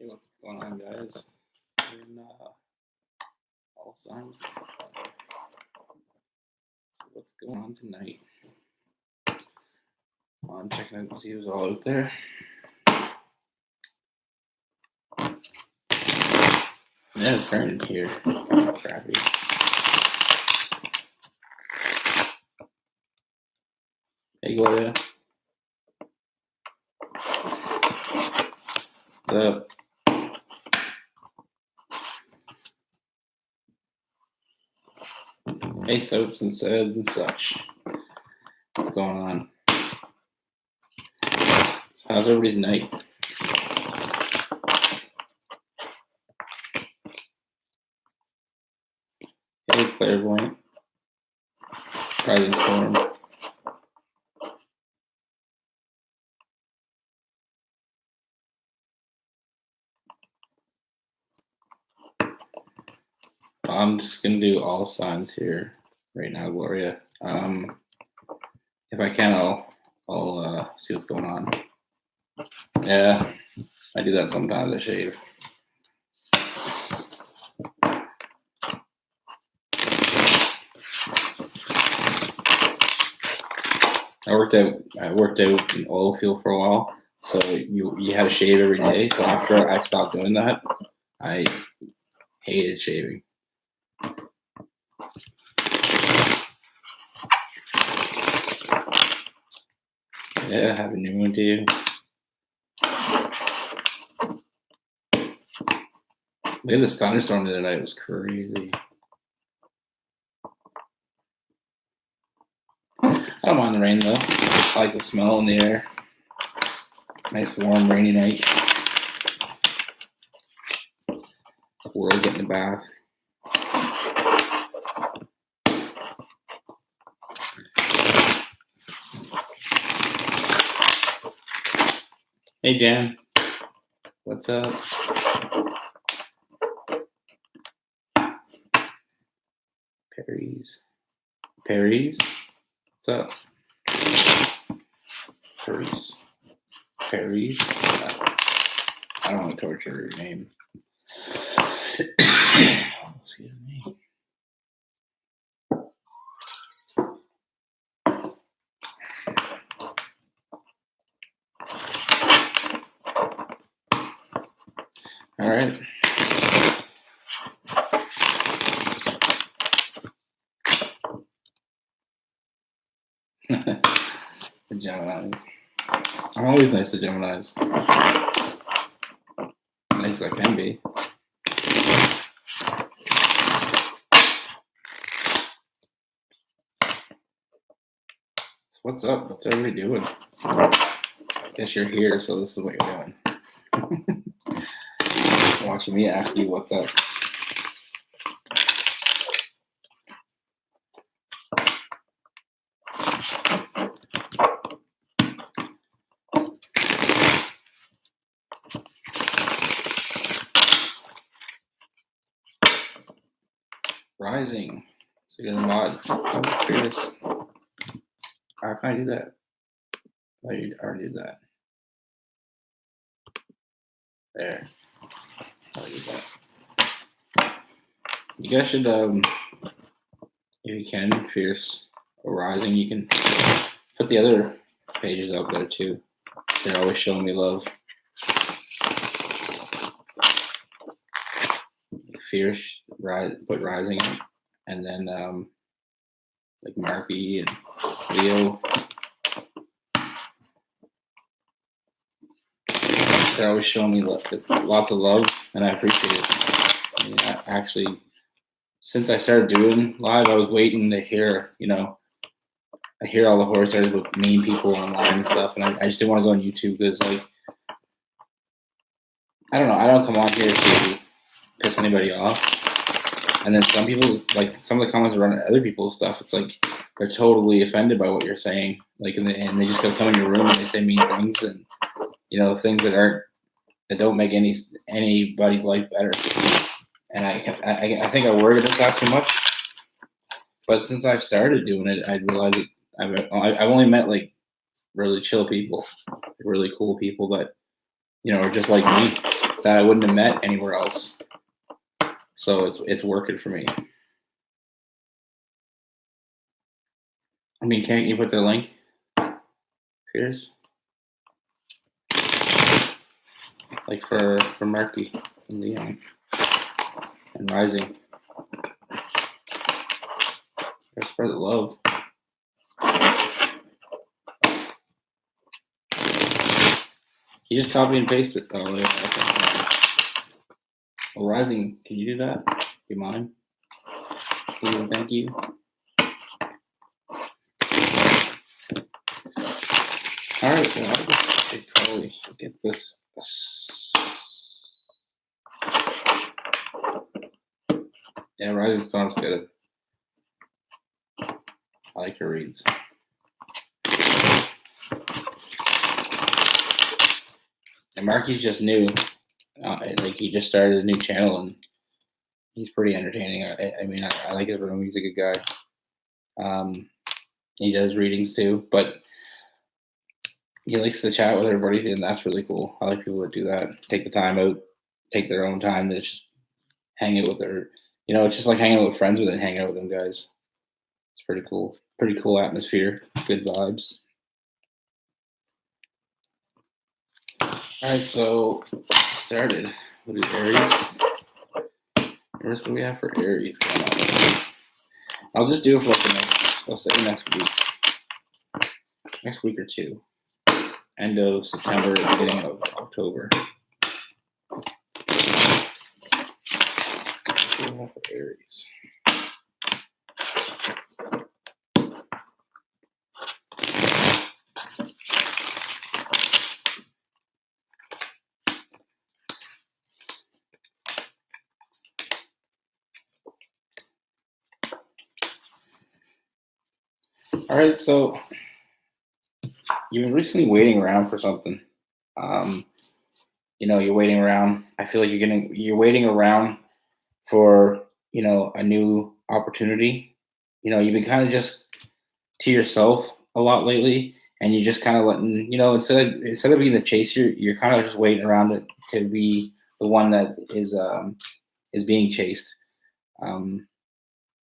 Hey, what's going on, guys? In all signs. So what's going on tonight? I'm checking out to see who's all out there. Yeah, it's raining here. Kind of crappy. Hey, Gloria. What's up? Hey, soaps and suds and such. What's going on? So how's everybody's night? Hey, clairvoyant. Rising storm. I'm just gonna do all signs here right now, Gloria. If I can, I'll see what's going on. Yeah, I do that sometimes. I shave. I worked out in oil field for a while, so you had to shave every day. So after I stopped doing that, I hated shaving. Yeah, happy new one to you. Look at this thunderstorm the other night. It was crazy. I don't mind the rain though. I like the smell in the air. Nice warm rainy night. World getting a bath. Hey Jan, what's up? Paris, what's up? Paris. I don't want to torture your name. Excuse me. All right. The Geminis. I'm always nice to Geminis. Nice as I can be. So what's up? What's everybody doing? Guess you're here, so this is what you're doing. Watching me ask you what's up. Rising. So you're the mod. I'm curious. How can I do that? Oh, you already did that. There. I'll do that. You guys should, if you can, Fierce or Rising, you can put the other pages up there too. They're always showing me love. Fierce, put Rising in, and then like Marky and Leo. They're always showing me lots of love, and I appreciate it. I mean, actually, since I started doing live, I was waiting to hear, I hear all the horror stories with mean people online and stuff, and I just didn't want to go on YouTube because, like, I don't know, I don't come on here to piss anybody off. And then some people, like, some of the comments around other people's stuff, it's like they're totally offended by what you're saying, like, and they just go come in your room and they say mean things and things that don't make anybody's life better. And I think I worried about that too much. But since I've started doing it, I realized that I've only met like really chill people, really cool people that are just like me. that I wouldn't have met anywhere else. So it's working for me. I mean, can't you put their link? Here's like for Marky and Leon and Rising. Gotta spread the love. You just copy and paste it. Oh, yeah. Okay. Well, Rising, can you do that? Do you mind? Please and thank you. All right, well, I guess I should probably get this. Yeah, Rising Storm's good. I like your reads. And Marky's just new. Like he just started his new channel, and he's pretty entertaining. I mean, I like his room. He's a good guy. He does readings too, but he likes to chat with everybody, and that's really cool. I like people that do that. Take the time out, take their own time to just hang out with their, it's just like hanging out with friends with it, hanging out with them guys. It's pretty cool. Pretty cool atmosphere. Good vibes. All right, so started. What is Aries? What do we have for Aries? I'll just do it for like I'll say next week or two. End of September, beginning of October. What do we have for Aries? All right, so you've been recently waiting around for something. You're waiting around. I feel like you're waiting around for, a new opportunity. You've been kind of just to yourself a lot lately, and you're just kind of letting, instead of being the chaser, you're kind of just waiting around to be the one that is being chased. And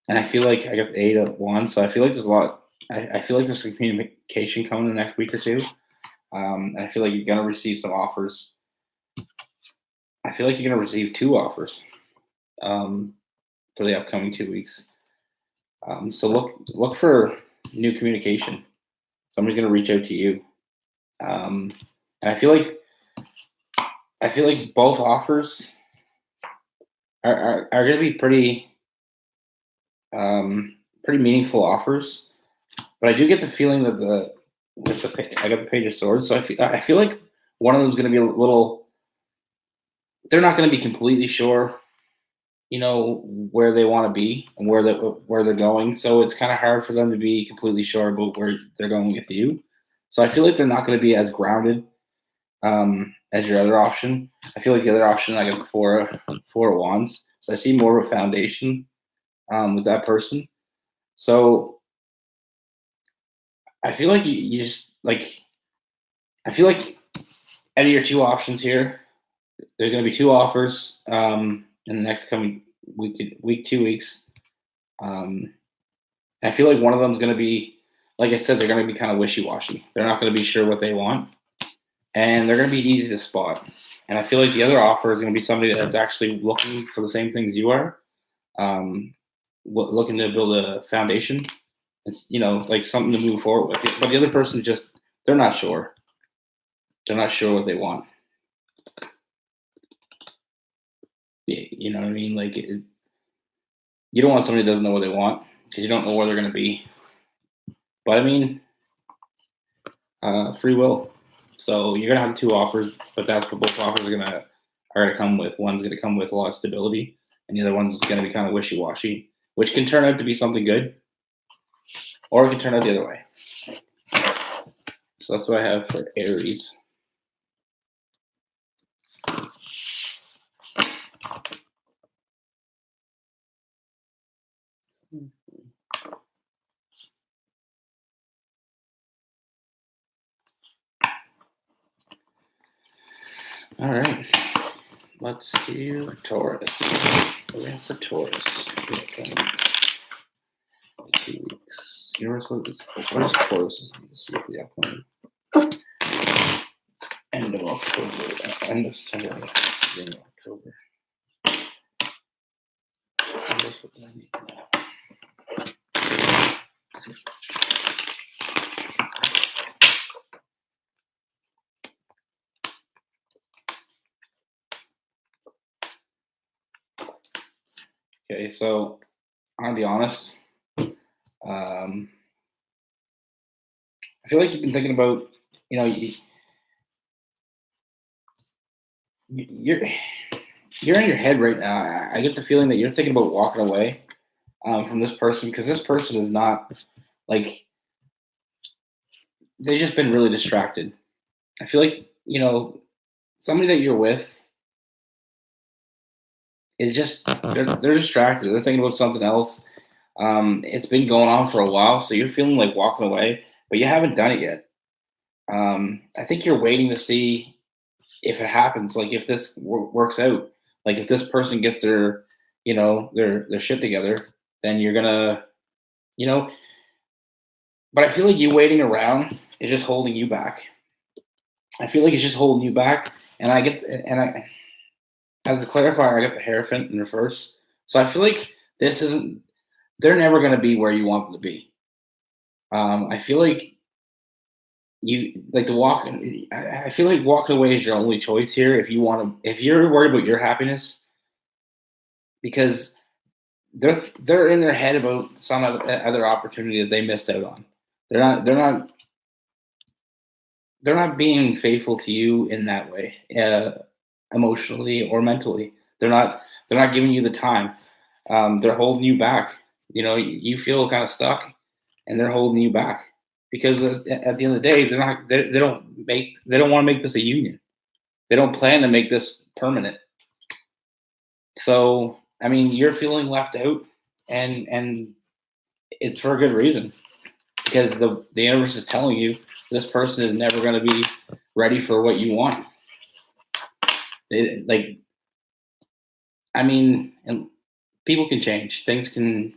I feel like I got the 8 of Wands, so I feel like there's a lot. I feel like there's some communication coming in the next week or two. And I feel like you're going to receive some offers. I feel like you're going to receive 2 offers for the upcoming 2 weeks. So look for new communication. Somebody's going to reach out to you. And I feel like both offers are going to be pretty meaningful offers. But I do get the feeling that I got the Page of Swords, so I feel like one of them is going to be a little. They're not going to be completely sure, where they want to be and where they're going. So it's kind of hard for them to be completely sure about where they're going with you. So I feel like they're not going to be as grounded as your other option. I feel like the other option, I got 4 of Wands, so I see more of a foundation with that person. So I feel like you just like. I feel like out of your 2 options here, there's going to be 2 offers in the next coming week, 2 weeks. I feel like one of them is going to be, like I said, they're going to be kind of wishy-washy. They're not going to be sure what they want, and they're going to be easy to spot. And I feel like the other offer is going to be somebody that's actually looking for the same things you are, looking to build a foundation. It's, like something to move forward with. But the other person they're not sure. They're not sure what they want. You know what I mean? Like, you don't want somebody that doesn't know what they want because you don't know where they're going to be. But I mean, free will. So you're going to have 2 offers, but that's what both offers are going to come with. One's going to come with a lot of stability, and the other one's going to be kind of wishy-washy, which can turn out to be something good, or it can turn out the other way. So that's what I have for Aries. All right. Let's do Taurus. We're in for Taurus. 2 weeks. Universe, what is Taurus? Let's see if the upcoming end of October, end of September, beginning of October. What did I need now? Okay, so I'm gonna be honest. I feel like you've been thinking about, you're in your head right now. I get the feeling that you're thinking about walking away from this person, because this person is not like, they've just been really distracted. I feel like, somebody that you're with is just, they're distracted. They're thinking about something else. It's been going on for a while, so you're feeling like walking away, but you haven't done it yet. I think you're waiting to see if it happens, like if this works out, like if this person gets their shit together, then you're gonna, but I feel like you waiting around is just holding you back. I feel like it's just holding you back. And as a clarifier, I got the Hierophant in reverse. So I feel like they're never going to be where you want them to be. I feel like I feel like walking away is your only choice here. If you're worried about your happiness, because they're in their head about some other opportunity that they missed out on. They're not being faithful to you in that way, emotionally or mentally. They're not giving you the time. They're holding you back. You feel kind of stuck, and they're holding you back because at the end of the day, they don't want to make this a union. They don't plan to make this permanent. So, I mean, you're feeling left out, and it's for a good reason, because the universe is telling you this person is never going to be ready for what you want. And people can change. Things can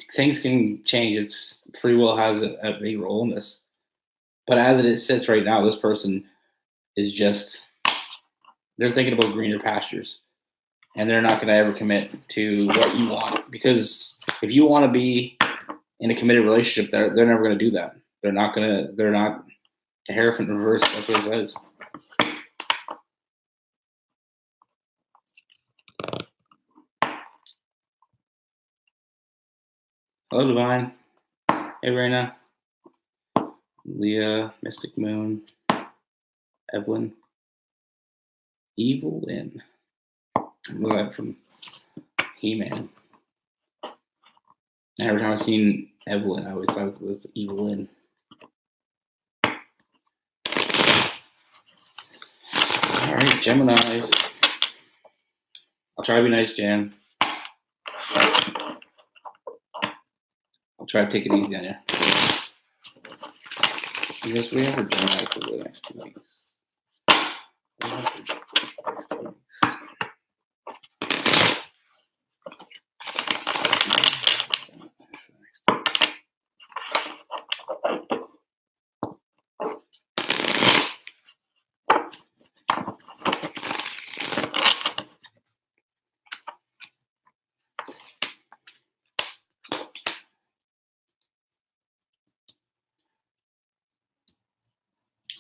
change. It's free will has a big role in this. But as it sits right now, this person is just, they're thinking about greener pastures, and they're not going to ever commit to what you want, because if you want to be in a committed relationship, they're never going to do that. They're not the Hierophant reverse. That's what it says. Hello, Divine. Hey, Raina. Leah, Mystic Moon, Evelyn, Evil Lynn. Look at that from He-Man. Every time I've seen Evelyn, I always thought it was Evil Lynn. All right, Geminis. I'll try to be nice, Jan. I'll try to take it easy on you. I guess we have a Gemini for the next 2 weeks.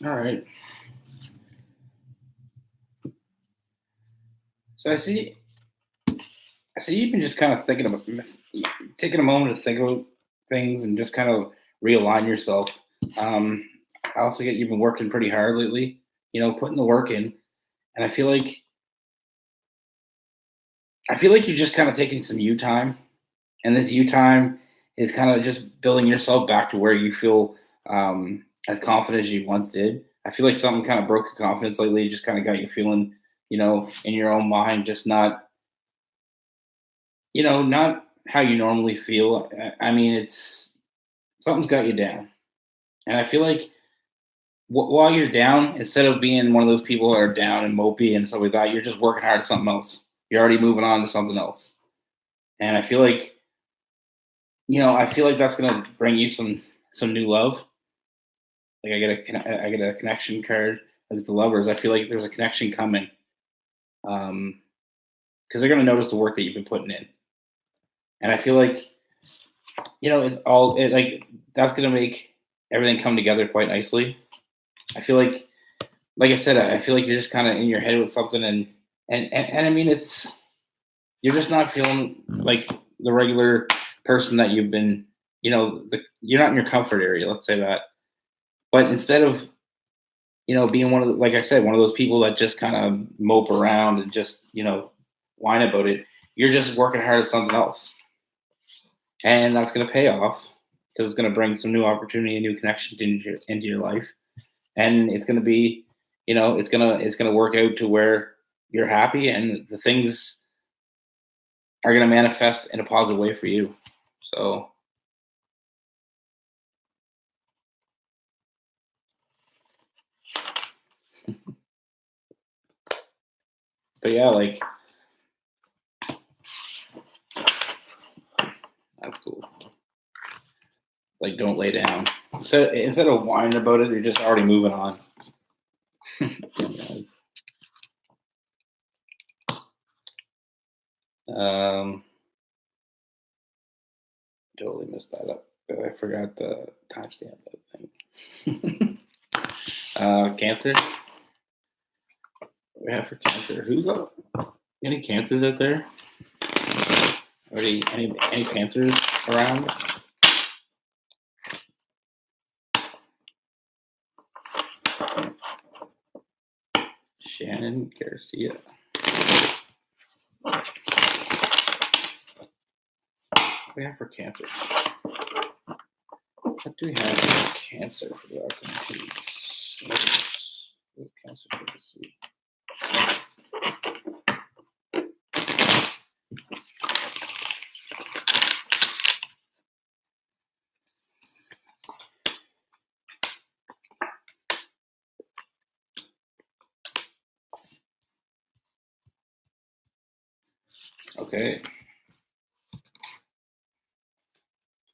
All right. So I see you've been just kind of thinking about, taking a moment to think about things and just kind of realign yourself. I also get you've been working pretty hard lately, putting the work in, and I feel like you're just kind of taking some you time, and this you time is kind of just building yourself back to where you feel as confident as you once did. I feel like something kind of broke your confidence lately, just kind of got you feeling, in your own mind, just not how you normally feel. I mean, it's something's got you down. And I feel like while you're down, instead of being one of those people that are down and mopey and stuff like that, you're just working hard at something else. you're already moving on to something else. And I feel like, that's gonna bring you some new love. Like I get a connection card with the lovers. I feel like there's a connection coming, because they're gonna notice the work that you've been putting in. And I feel like, it's all like that's gonna make everything come together quite nicely. I feel like I said, I feel like you're just kind of in your head with something, and I mean, you're just not feeling like the regular person that you've been, you're not in your comfort area. Let's say that. But instead of, being one of like I said, one of those people that just kind of mope around and just, whine about it, you're just working hard at something else. And that's going to pay off because it's going to bring some new opportunity and new connection into your life. And it's going to be, it's going to work out to where you're happy and the things are going to manifest in a positive way for you. So, but yeah, like, that's cool. Like, don't lay down. Instead of whining about it, you're just already moving on. Totally messed that up. I forgot the timestamp of that thing. Cancer. What we have for Cancer? Who's up? Any Cancers out there? Already any Cancers around? Shannon Garcia. What do we have for Cancer? What do we have for Cancer for the upcoming 2 weeks? What is Cancer for to see? Okay.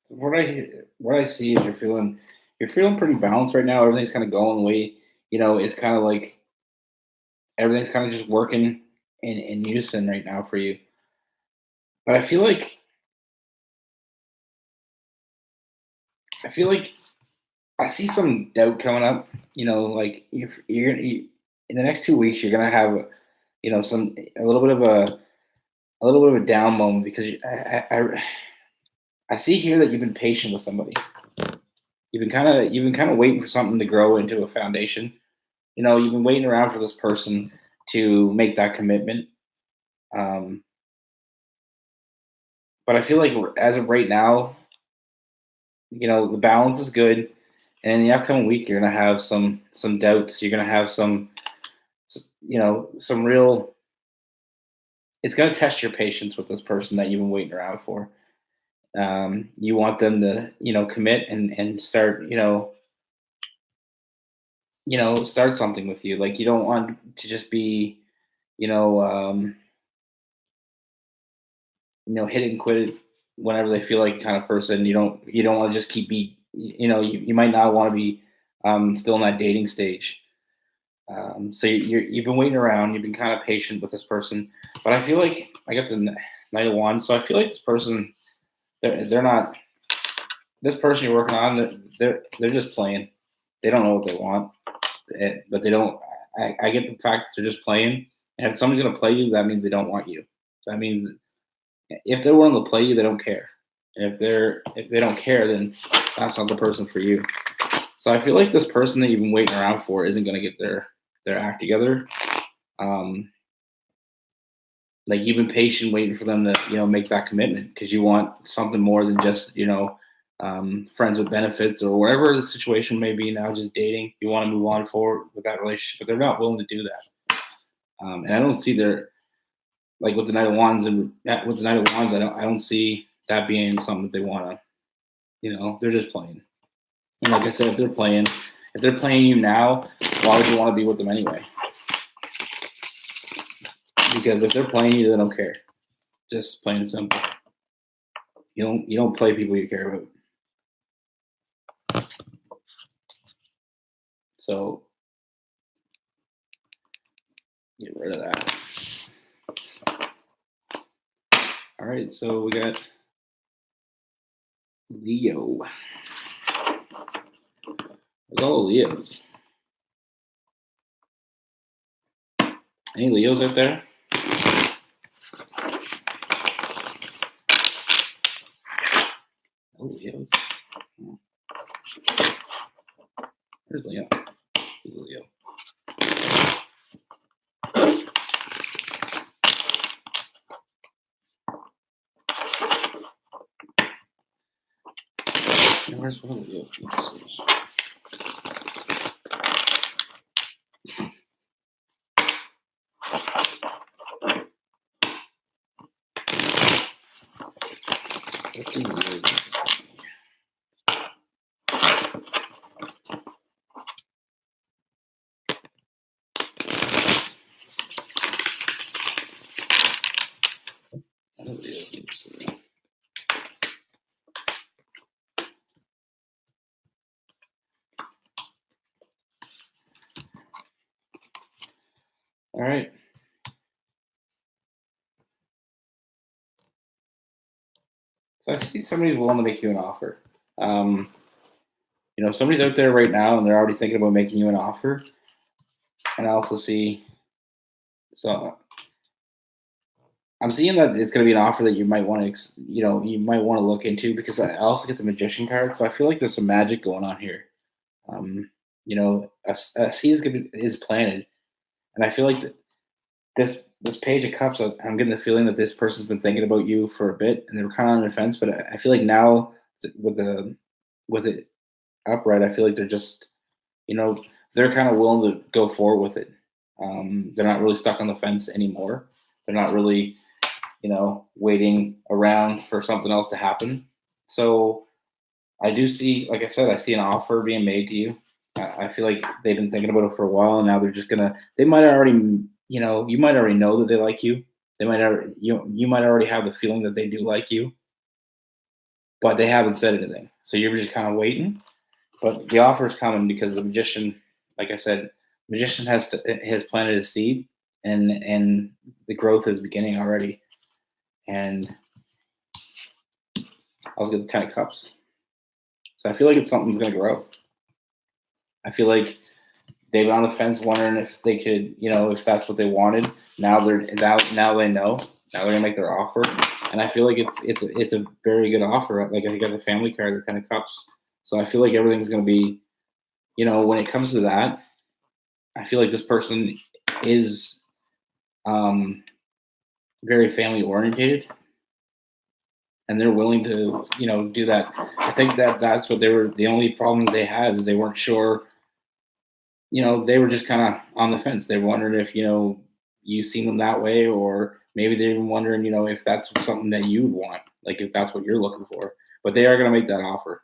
So what I see is you're feeling pretty balanced right now. Everything's kind of going the way, it's kind of like everything's kind of just working in unison right now for you. But I feel like I see some doubt coming up. Like if you're in the next 2 weeks, you're gonna have, a little bit of a down moment because I see here that you've been patient with somebody. You've been kind of waiting for something to grow into a foundation. You've been waiting around for this person to make that commitment. But I feel like as of right now, the balance is good. And in the upcoming week, you're gonna have some doubts. You're gonna have some real. It's gonna test your patience with this person that you've been waiting around for. You want them to, commit and start, start something with you. Like you don't want to just be, hit and quit it whenever they feel like kind of person. You don't want to just keep you might not want to be still in that dating stage. So you've been waiting around. You've been kind of patient with this person, but I feel like I got the Knight of Wands. So I feel like this person, they're not. This person you're working on, they're just playing. They don't know what they want, but they don't. I get the fact that they're just playing. And if somebody's gonna play you, that means they don't want you. That means if they're willing to play you, they don't care. And if they don't care, then that's not the person for you. So I feel like this person that you've been waiting around for isn't gonna get their act together. Like you've been patient waiting for them to, make that commitment because you want something more than just, friends with benefits or whatever the situation may be now, just dating. You want to move on forward with that relationship, but they're not willing to do that. And I don't see like with the Knight of Wands I don't see that being something that they want to, they're just playing. And like I said, if they're playing you now, why would you want to be with them anyway? Because if they're playing you, they don't care. Just plain and simple. You don't play people you care about. So get rid of that. All right, so we got Leo. There's all the Leos. Any Leos out there? Oh, Leos. Where's Leo? Who's Leo? Where's one of Leo? Let's see. What do Leo need to say? What do Leo need to say? All right. So I see somebody's willing to make you an offer. Somebody's out there right now and they're already thinking about making you an offer. And I also see, so I'm seeing that it's going to be an offer that you might want to, you might want to look into, because I also get the Magician card. So I feel like there's some magic going on here. A seed is planted, and I feel like this Page of Cups, I'm getting the feeling that this person's been thinking about you for a bit, and they were kind of on the fence. But I feel like now with it upright, I feel like they're just, they're kind of willing to go forward with it. They're not really stuck on the fence anymore. They're not really, waiting around for something else to happen. So I do see, like I said, I see an offer being made to you. I feel like they've been thinking about it for a while, and now they're just they might already, you might already know that they like you. They might already, you might already have the feeling that they do like you, but they haven't said anything. So you're just kind of waiting. But the offer is coming because the Magician, like I said, Magician has planted a seed, and the growth is beginning already. And I also get the 10 of Cups. So I feel like something's going to grow. I feel like they've been on the fence wondering if they could, if that's what they wanted. Now they know. Now they're gonna make their offer, and I feel like it's a very good offer. Like I got the Family card, the 10 of Cups. So I feel like everything's gonna be, when it comes to that, I feel like this person is very family oriented, and they're willing to, do that. I think that's what the only problem they had is they weren't sure. They were just kind of on the fence. They wondered if, you seen them that way, or maybe they're even wondering, if that's something that you would want, like if that's what you're looking for. But they are going to make that offer.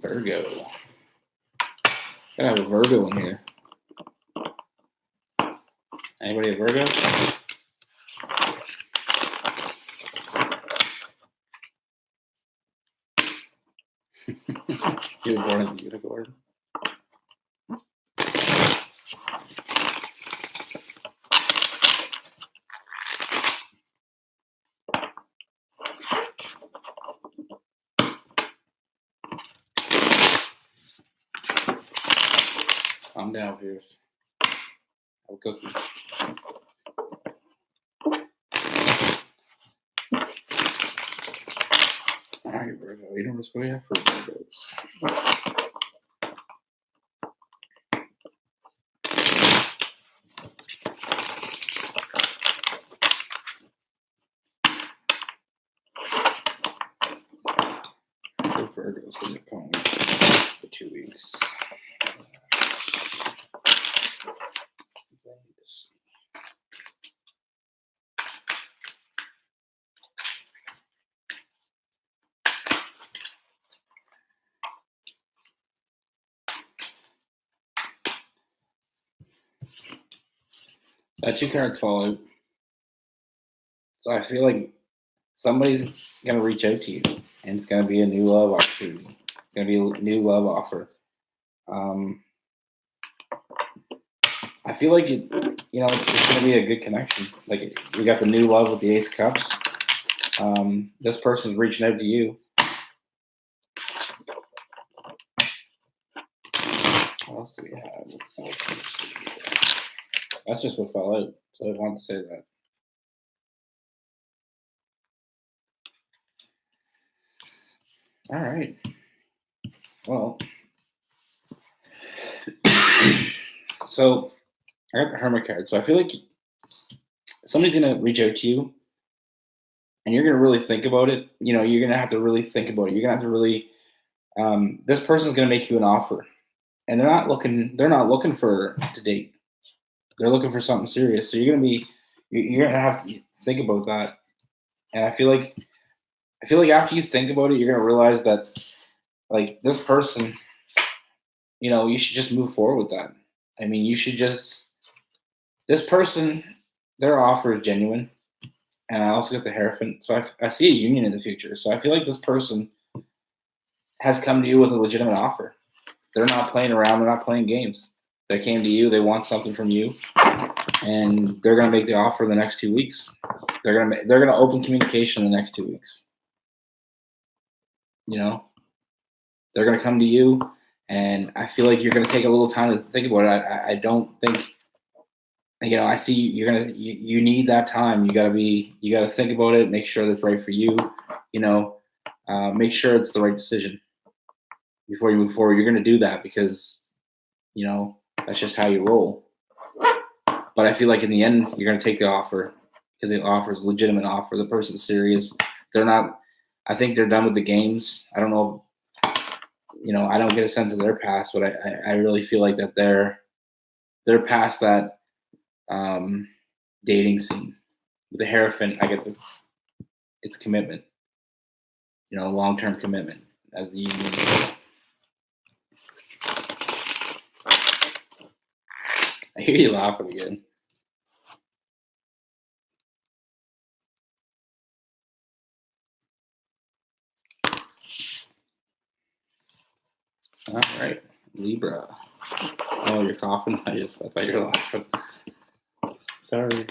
Virgo. Gotta have a Virgo in here. Anybody a Virgo? You were born as a unicorn. Calm down, Pierce. Have a cookie. All right, Virgo. What do we have for Virgos? Virgo's going to come for 2 weeks. That 2 cards fall out. So I feel like somebody's gonna reach out to you, and it's gonna be a new love opportunity. It's gonna be a new love offer. I feel like it's gonna be a good connection. Like we got the new love with the Ace of Cups. This person's reaching out to you. What else do we have? That's just what fell out. So I wanted to say that. All right. Well, so I got the Hermit card. So I feel like somebody's gonna reach out to you, and you're gonna really think about it. You're gonna have to really think about it. You're gonna have to really. This person's gonna make you an offer, and they're not looking for to date. They're looking for something serious. So you're gonna have to think about that. And I feel like after you think about it, you're gonna realize that like this person, you should just move forward with that. I mean, you should just this person, their offer is genuine, and I also get the Hierophant. So I see a union in the future. So I feel like this person has come to you with a legitimate offer. They're not playing around. They're not playing games. They came to you. They want something from you, and they're going to make the offer in the next 2 weeks. They're going to open communication in the next 2 weeks. They're going to come to you, and I feel like you're going to take a little time to think about it. I don't think, I see you need that time. You got to think about it, make sure that's right for you, make sure it's the right decision before you move forward. You're going to do that because, that's just how you roll. But I feel like in the end, you're going to take the offer because the offer is a legitimate offer. The person's serious. I think they're done with the games. I don't know. I don't get a sense of their past, but I really feel like that they're past that dating scene. With the Hierophant, it's commitment. Long-term commitment as the union. I hear you laughing again. All right, Libra. Oh, you're coughing? I thought you were laughing. Sorry.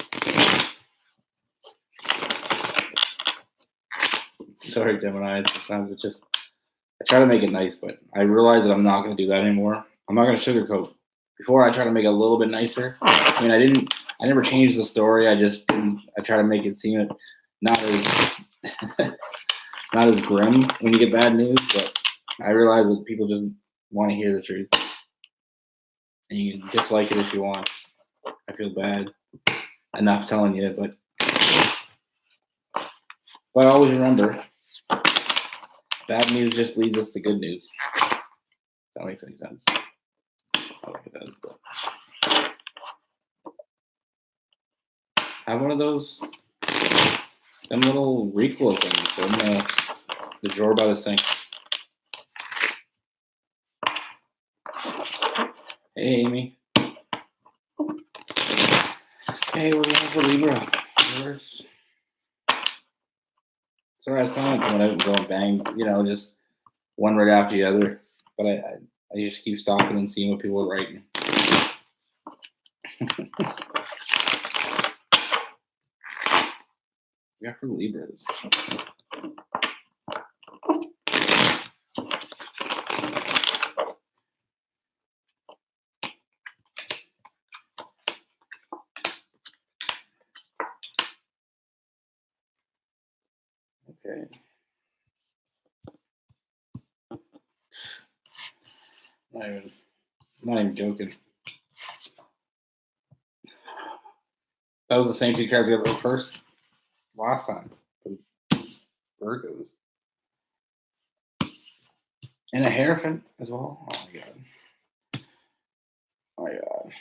Sorry, Gemini. Sometimes I try to make it nice, but I realize that I'm not going to do that anymore. I'm not going to sugarcoat. Before, I try to make it a little bit nicer. I mean, I never changed the story. I try to make it seem not as not as grim when you get bad news, but I realize that people just want to hear the truth. And you can dislike it if you want. I feel bad enough telling you, but always remember, bad news just leads us to good news. If that makes any sense. I think it does, but have one of those them little recoil things in the drawer by the sink. Hey, Amy. Hey, we're going for Libra. It's alright, I was planning on coming out and going bang, just one right after the other. But I just keep stopping and seeing what people are writing. Yeah, for Libras. Okay. I'm not even joking. That was the same 2 cards I got first last time. Virgos. And a Hierophant as well. Oh my god. Oh my god.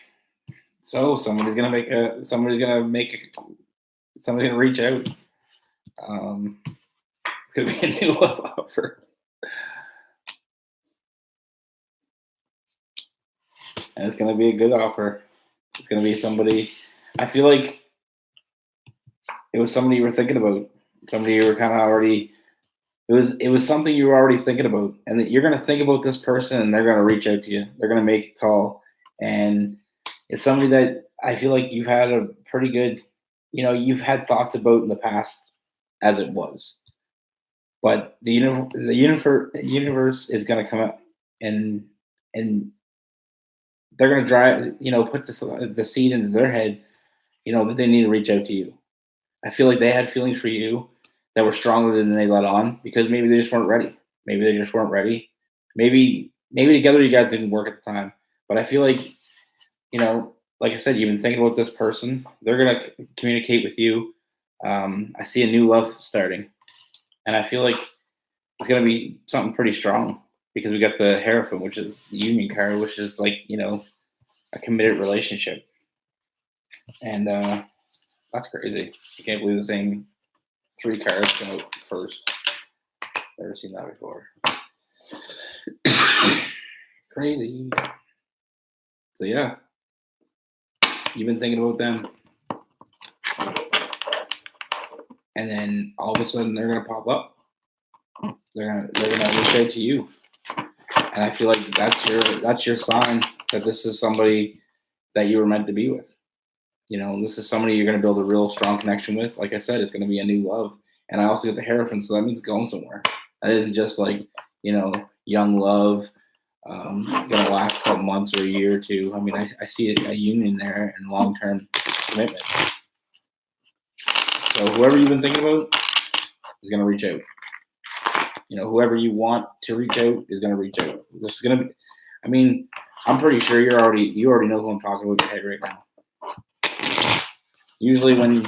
So somebody's gonna reach out. It's gonna be a new love offer. And it's gonna be a good offer. It's gonna be somebody. I feel like it was somebody you were thinking about, somebody you were kind of already. It was something you were already thinking about, and that you're gonna think about this person, and they're gonna reach out to you. They're gonna make a call, and it's somebody that I feel like you've had a pretty good, you've had thoughts about in the past, as it was. But the universe is gonna come up, and they're gonna drive, put the seed into their head, that they need to reach out to you. I feel like they had feelings for you that were stronger than they let on because maybe they just weren't ready. Maybe they just weren't ready. Maybe together you guys didn't work at the time. But I feel like, like I said, you've been thinking about this person. They're gonna communicate with you. I see a new love starting, and I feel like it's gonna be something pretty strong because we got the Hierophant, which is the Union card, which is like a committed relationship, and that's crazy. I can't believe the same three cards come out first. Never seen that before. Crazy. So yeah, you've been thinking about them, and then all of a sudden they're gonna pop up. They're gonna reach out to you, and I feel like that's your sign that this is somebody that you were meant to be with. This is somebody you're gonna build a real strong connection with. Like I said, it's gonna be a new love, and I also get the Hierophant, so that means going somewhere. That isn't just like young love. Gonna last a couple months or a year or two. I mean, I see a union there and long-term commitment. So whoever you've been thinking about is gonna reach out. Whoever you want to reach out is gonna reach out. This is gonna be. I mean, I'm pretty sure you already know who I'm talking about in your head right now. Usually when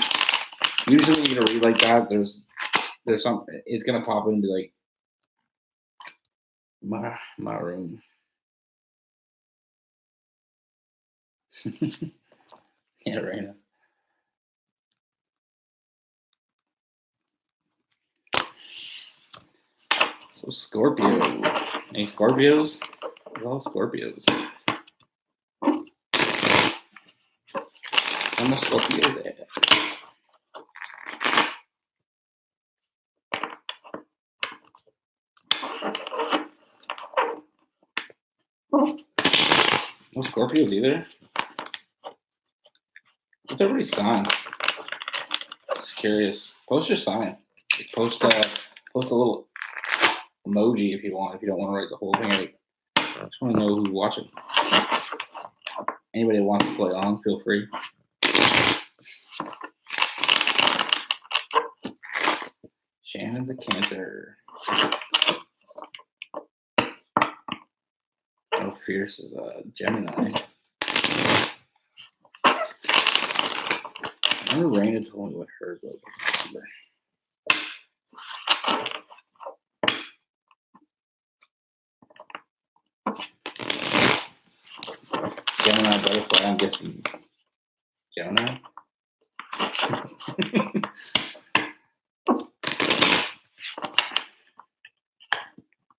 you read like that, there's some. It's gonna pop into like my room. Yeah, right now. So Scorpio. Any Scorpios? They're all Scorpios. How much Scorpios at? No Scorpios either. What's everybody's sign? Just curious. Post your sign. Post a little emoji if you want. If you don't want to write the whole thing out. I just want to know who's watching. Anybody that wants to play on, feel free. Shannon's a Cancer. Oh, Fierce is a Gemini. I remember Raina told me what hers was. I can't remember. Gemini butterfly, I'm guessing Gemini.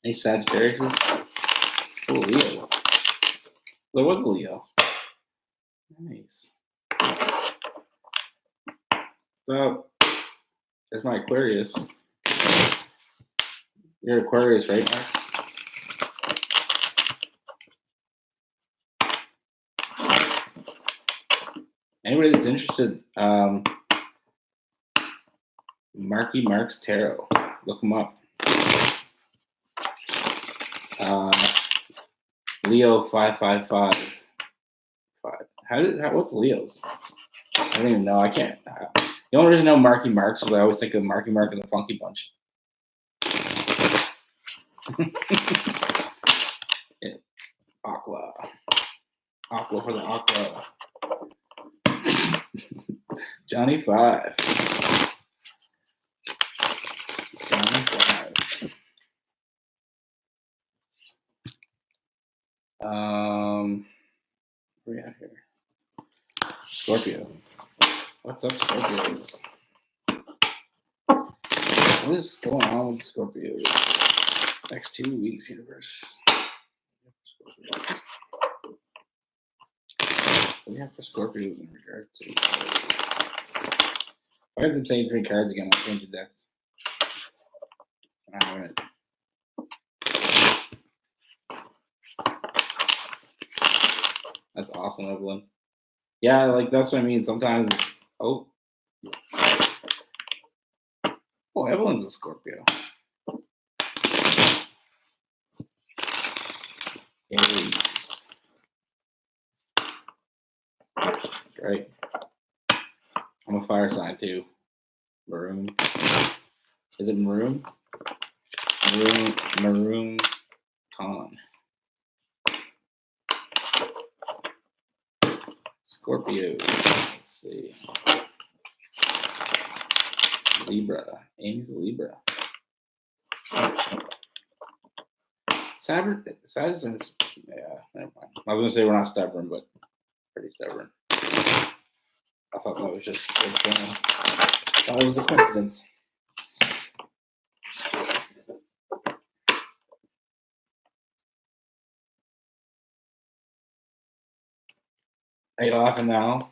Any Sagittarius? Oh, Leo. There was a Leo. Nice. So, there's my Aquarius. You're Aquarius, right, Mark? Anybody that's interested, Marky Mark's Tarot. Look him up. Leo 555. What's Leo's? I don't even know. I can't. The only reason I know Marky Mark's is I always think of Marky Mark and the Funky Bunch. Yeah. Aqua for the Aqua. Johnny 5. Johnny 5. Where are we at here? Scorpio. What's up, Scorpios? What is going on with Scorpios? Next 2 weeks, universe. What do we have for Scorpios in regard to? I have them saying 3 cards again. I'll change the decks. I'm having it. That's awesome, Evelyn. Yeah, like that's what I mean. Sometimes it's Evelyn's a Scorpio. Aries. Right. I'm a fire sign too. Maroon. Is it maroon? Maroon con. Scorpio. Let's see. Libra. Amy's a Libra. Sagittarius. Yeah, never mind. I was gonna say we're not stubborn, but pretty stubborn. I thought that was just. I thought it was a coincidence. Are you laughing now?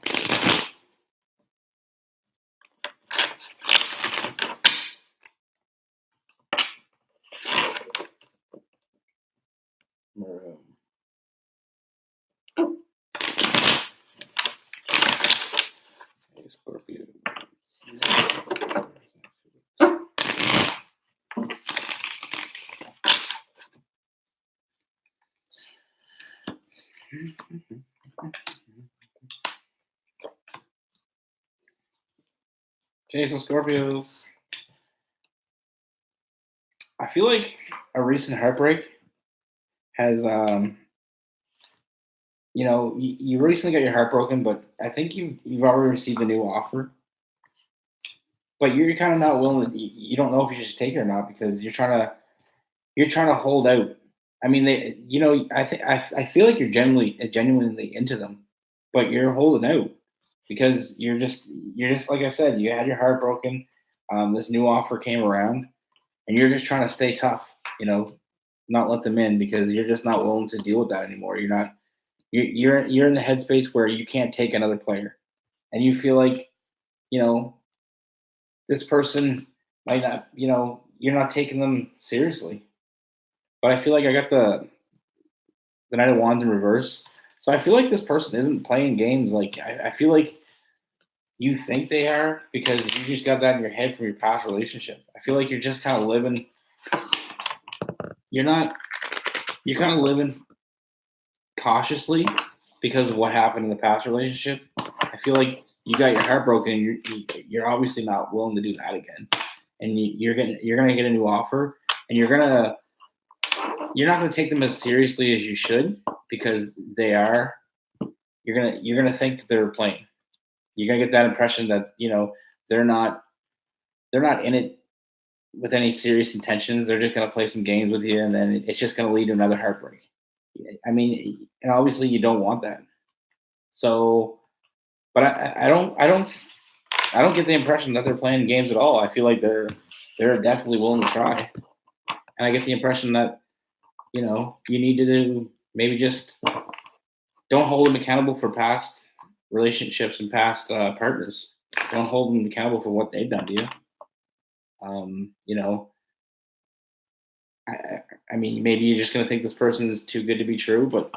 Maroon. Hey, Scorpio. Okay, so Scorpios. I feel like a recent heartbreak has, you recently got your heart broken, but I think you've already received a new offer. But you're kind of not willing to. You don't know if you should take it or not because you're trying to hold out. I mean, I feel like you're genuinely into them, but you're holding out because you're just like I said, you had your heart broken. This new offer came around, and you're just trying to stay tough. Not let them in because you're just not willing to deal with that anymore. You're not. You're in the headspace where you can't take another player, and you feel like, this person might not. You're not taking them seriously. But I feel like I got the Knight of Wands in reverse. So I feel like this person isn't playing games. Like I feel like you think they are because you just got that in your head from your past relationship. I feel like you're just kind of living. You're kind of living cautiously because of what happened in the past relationship. I feel like you got your heart broken and you're obviously not willing to do that again. And you're gonna get a new offer and you're not going to take them as seriously as you should because they are. You're gonna think that they're playing. You're gonna get that impression that they're not in it with any serious intentions. They're just gonna play some games with you, and then it's just gonna lead to another heartbreak. I mean, and obviously you don't want that. So, but I don't get the impression that they're playing games at all. I feel like they're definitely willing to try, and I get the impression that you need to maybe just don't hold them accountable for past relationships and past partners. Don't hold them accountable for what they've done to you. I mean, maybe you're just gonna think this person is too good to be true, but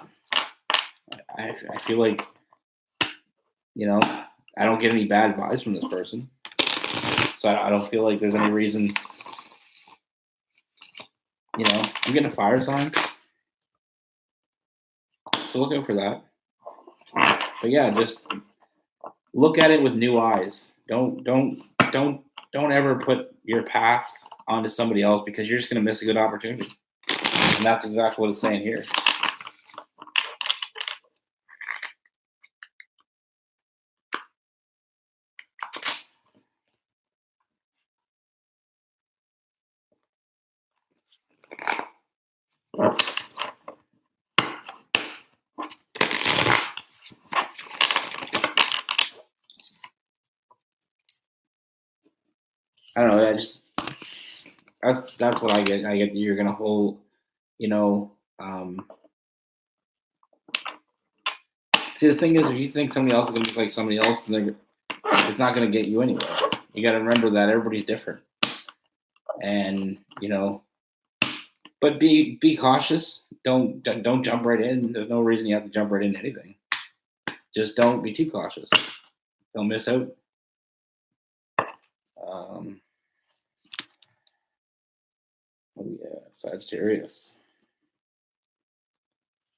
I feel like I don't get any bad vibes from this person, so I don't feel like there's any reason. I'm getting a fire sign. So look out for that. But yeah, just look at it with new eyes. Don't ever put your past onto somebody else because you're just gonna miss a good opportunity. And that's exactly what it's saying here. I don't know. That's what I get. I get that you're gonna hold, See, the thing is, if you think somebody else is going to be like somebody else, then it's not going to get you anywhere. You got to remember that everybody's different, and but be cautious. Don't jump right in. There's no reason you have to jump right into anything. Just don't be too cautious. Don't miss out. Oh yeah, Sagittarius.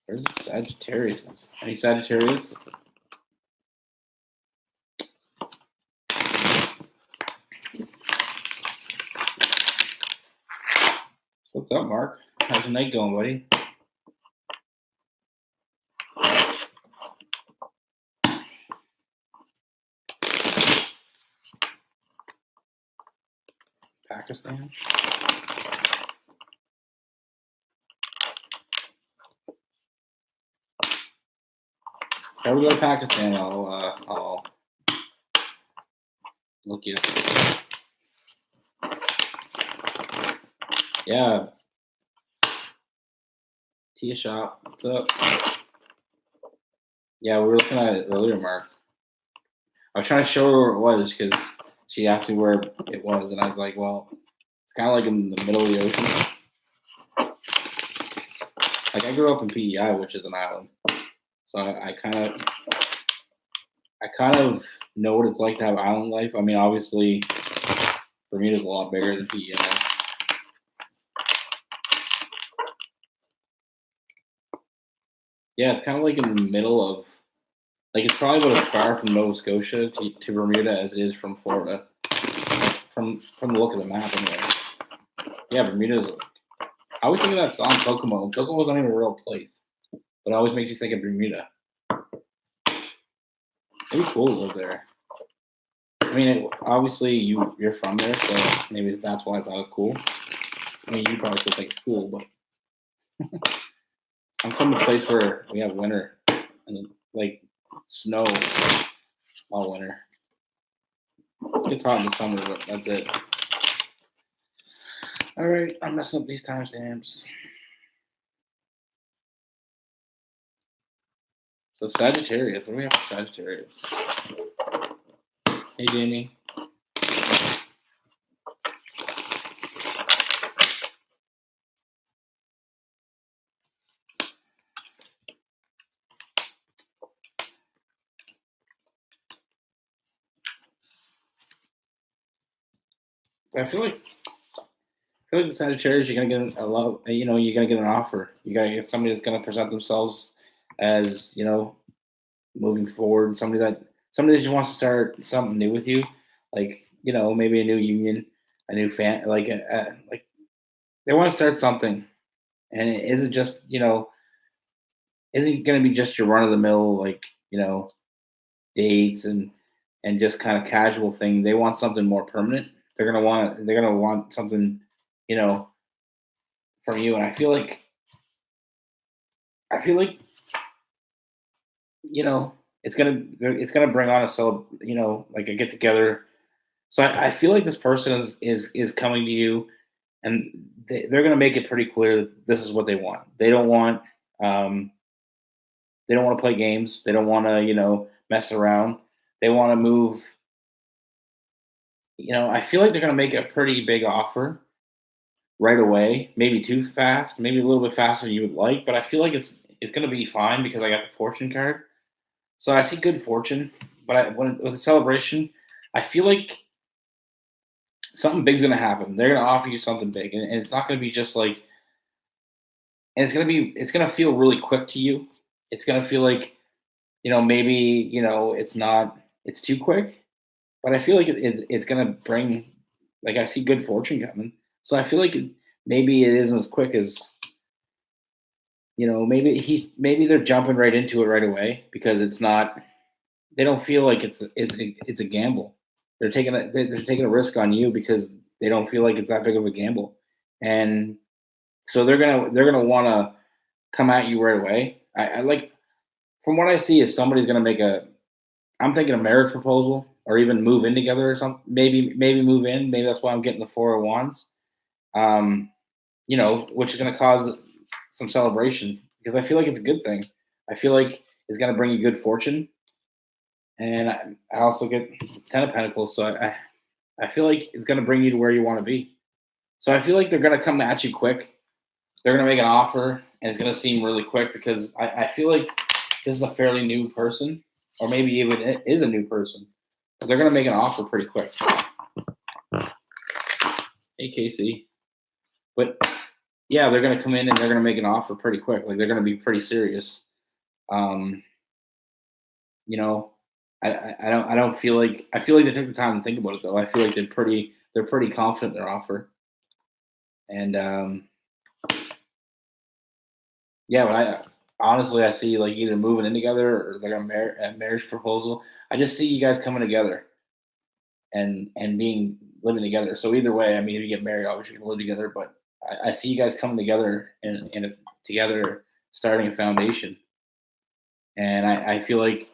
Where's the Sagittarius? Any Sagittarius? So what's up, Mark? How's your night going, buddy? Pakistan. If we go to Pakistan, I'll look you up. Yeah. Tia Shop, what's up? Yeah, we were looking at it earlier, Mark. I was trying to show her where it was because she asked me where it was, and I was like, well, it's kind of like in the middle of the ocean. Like, I grew up in PEI, which is an island. So I kind of know what it's like to have island life. I mean, obviously, Bermuda's a lot bigger than PEI. Yeah, it's kind of like in the middle of, like, it's probably about as far from Nova Scotia to Bermuda as it is from Florida. From the look of the map, anyway. Yeah, Bermuda's. I always think of that song Kokomo. Kokomo's not even a real place, but it always makes you think of Bermuda. It'd be cool to live there. I mean, obviously you're from there, so maybe that's why it's always cool. I mean, you probably still think it's cool, but I'm from a place where we have winter and like snow all winter. It gets hot in the summer, but that's it. All right, I'm messing up these timestamps. So Sagittarius, what do we have for Sagittarius? Hey, Jamie. I feel like the Sagittarius, you're gonna get a lot. You're gonna get an offer. You gotta get somebody that's gonna present themselves as moving forward. Somebody that just wants to start something new with you, like maybe a new union, a new fan, like like they want to start something, and it isn't just isn't gonna be just your run of the mill like dates and just kind of casual thing. They want something more permanent. They're gonna want something from you, and I feel like it's gonna bring on like a get together. So I feel like this person is coming to you, and they're gonna make it pretty clear that this is what they want. They don't want to play games. They don't want to mess around. They want to move. I feel like they're gonna make a pretty big offer right away. Maybe too fast, maybe a little bit faster than you would like, but I feel like it's gonna be fine because I got the fortune card. So I see good fortune, but with a celebration, I feel like something big's gonna happen. They're gonna offer you something big, and it's not gonna be just like, and it's gonna feel really quick to you. It's gonna feel like, maybe it's too quick, but I feel like it's gonna bring, like I see good fortune coming. So I feel like maybe it isn't as quick as maybe they're jumping right into it right away because it's not. They don't feel like it's a gamble. They're taking a risk on you because they don't feel like it's that big of a gamble, and so they're gonna want to come at you right away. I like, from what I see, is somebody's gonna make I'm thinking a marriage proposal or even move in together or something. Maybe move in. Maybe that's why I'm getting the Four of Wands. Which is gonna cause some celebration because I feel like it's a good thing. I feel like is going to bring you good fortune. And I also get 10 of Pentacles, so I feel like it's going to bring you to where you want to be. So I feel like they're going to come at you quick. They're going to make an offer, and it's going to seem really quick because I feel like this is a fairly new person, or maybe even it is a new person. But they're going to make an offer pretty quick. Hey, Casey. But yeah, they're going to come in and they're going to make an offer pretty quick. Like they're going to be pretty serious. You know, I don't feel like they took the time to think about it though. I feel like they're pretty confident in their offer. And yeah, but I honestly see like either moving in together or they're gonna a marriage proposal. I just see you guys coming together and living together. So either way, I mean, if you get married, obviously you're gonna live together. But I see you guys coming together and together starting a foundation. And I feel like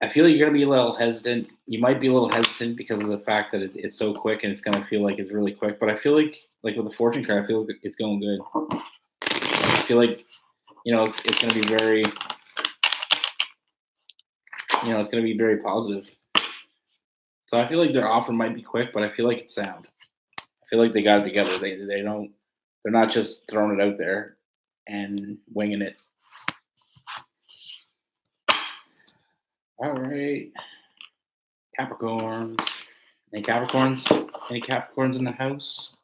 you're gonna be a little hesitant. You might be a little hesitant because of the fact that it's so quick and it's gonna feel like it's really quick. But I feel like with the fortune card, I feel like it's going good. I feel like it's gonna be very it's gonna be very positive. So I feel like their offer might be quick, but I feel like it's sound. I feel like they got it together. They're not just throwing it out there and winging it. All right, Capricorns. Any Capricorns? Any Capricorns in the house?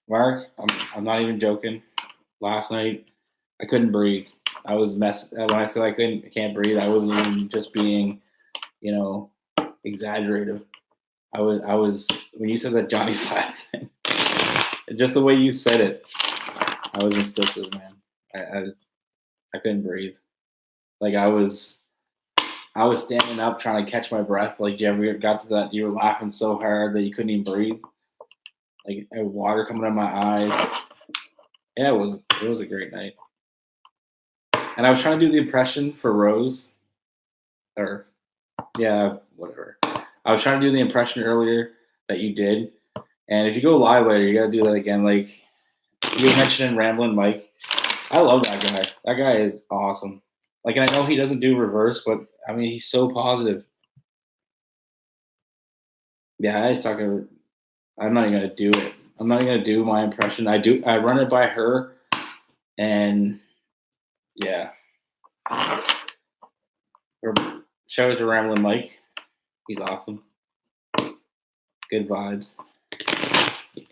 Mark, I'm not even joking. Last night, I couldn't breathe. I was messed. When I said I can't breathe, I wasn't even just being, exaggerative. I was when you said that Johnny Five thing, just the way you said it, I was in stitches, man. I couldn't breathe. Like I was standing up trying to catch my breath. Like you ever got to that? You were laughing so hard that you couldn't even breathe. Like I had water coming out of my eyes. Yeah, it was a great night. And I was trying to do the impression for Rose. Or yeah, whatever. I was trying to do the impression earlier that you did. And if you go live later, you gotta do that again. Like you were mentioning Ramblin' Mike. I love that guy. That guy is awesome. Like, and I know he doesn't do reverse, but I mean, he's so positive. Yeah, I suck at. I'm not even gonna do it. I'm not even gonna do my impression. I run it by her, and yeah. Shout out to Ramblin' Mike. He's awesome. Good vibes.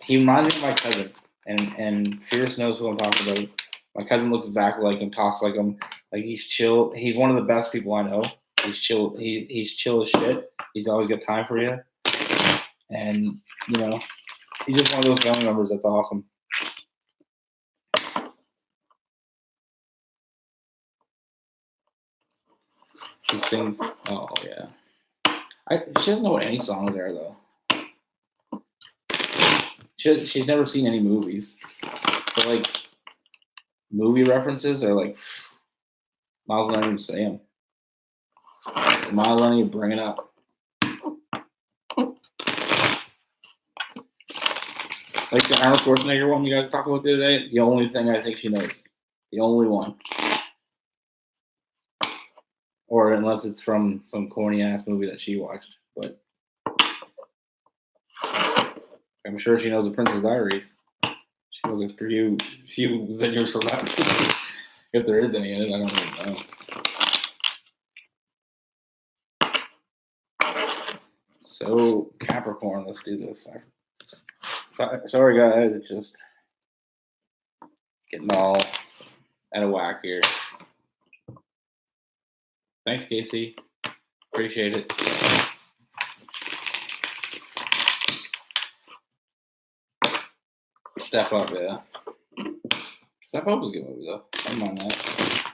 He reminds me of my cousin, and Fierce knows who I'm talking about. My cousin looks exactly like him, talks like him. Like he's chill. He's one of the best people I know. He's chill. He's chill as shit. He's always got time for you. And he's just one of those family members that's awesome. He sings. Oh yeah. She doesn't know what any songs are though. She's never seen any movies. So like movie references are like Miles not even say them. Miles not even bring it up. Like the Arnold Schwarzenegger one you guys talked about the other day, the only thing I think she knows. The only one. Or unless it's from some corny ass movie that she watched. But I'm sure she knows The Princess Diaries. She knows a few zingers from that. If there is any in it, I don't even know. So Capricorn, let's do this. Sorry guys, it's just getting all out of whack here. Thanks, Casey. Appreciate it. Step Up, yeah. Step Up was a good movie though. I don't mind that.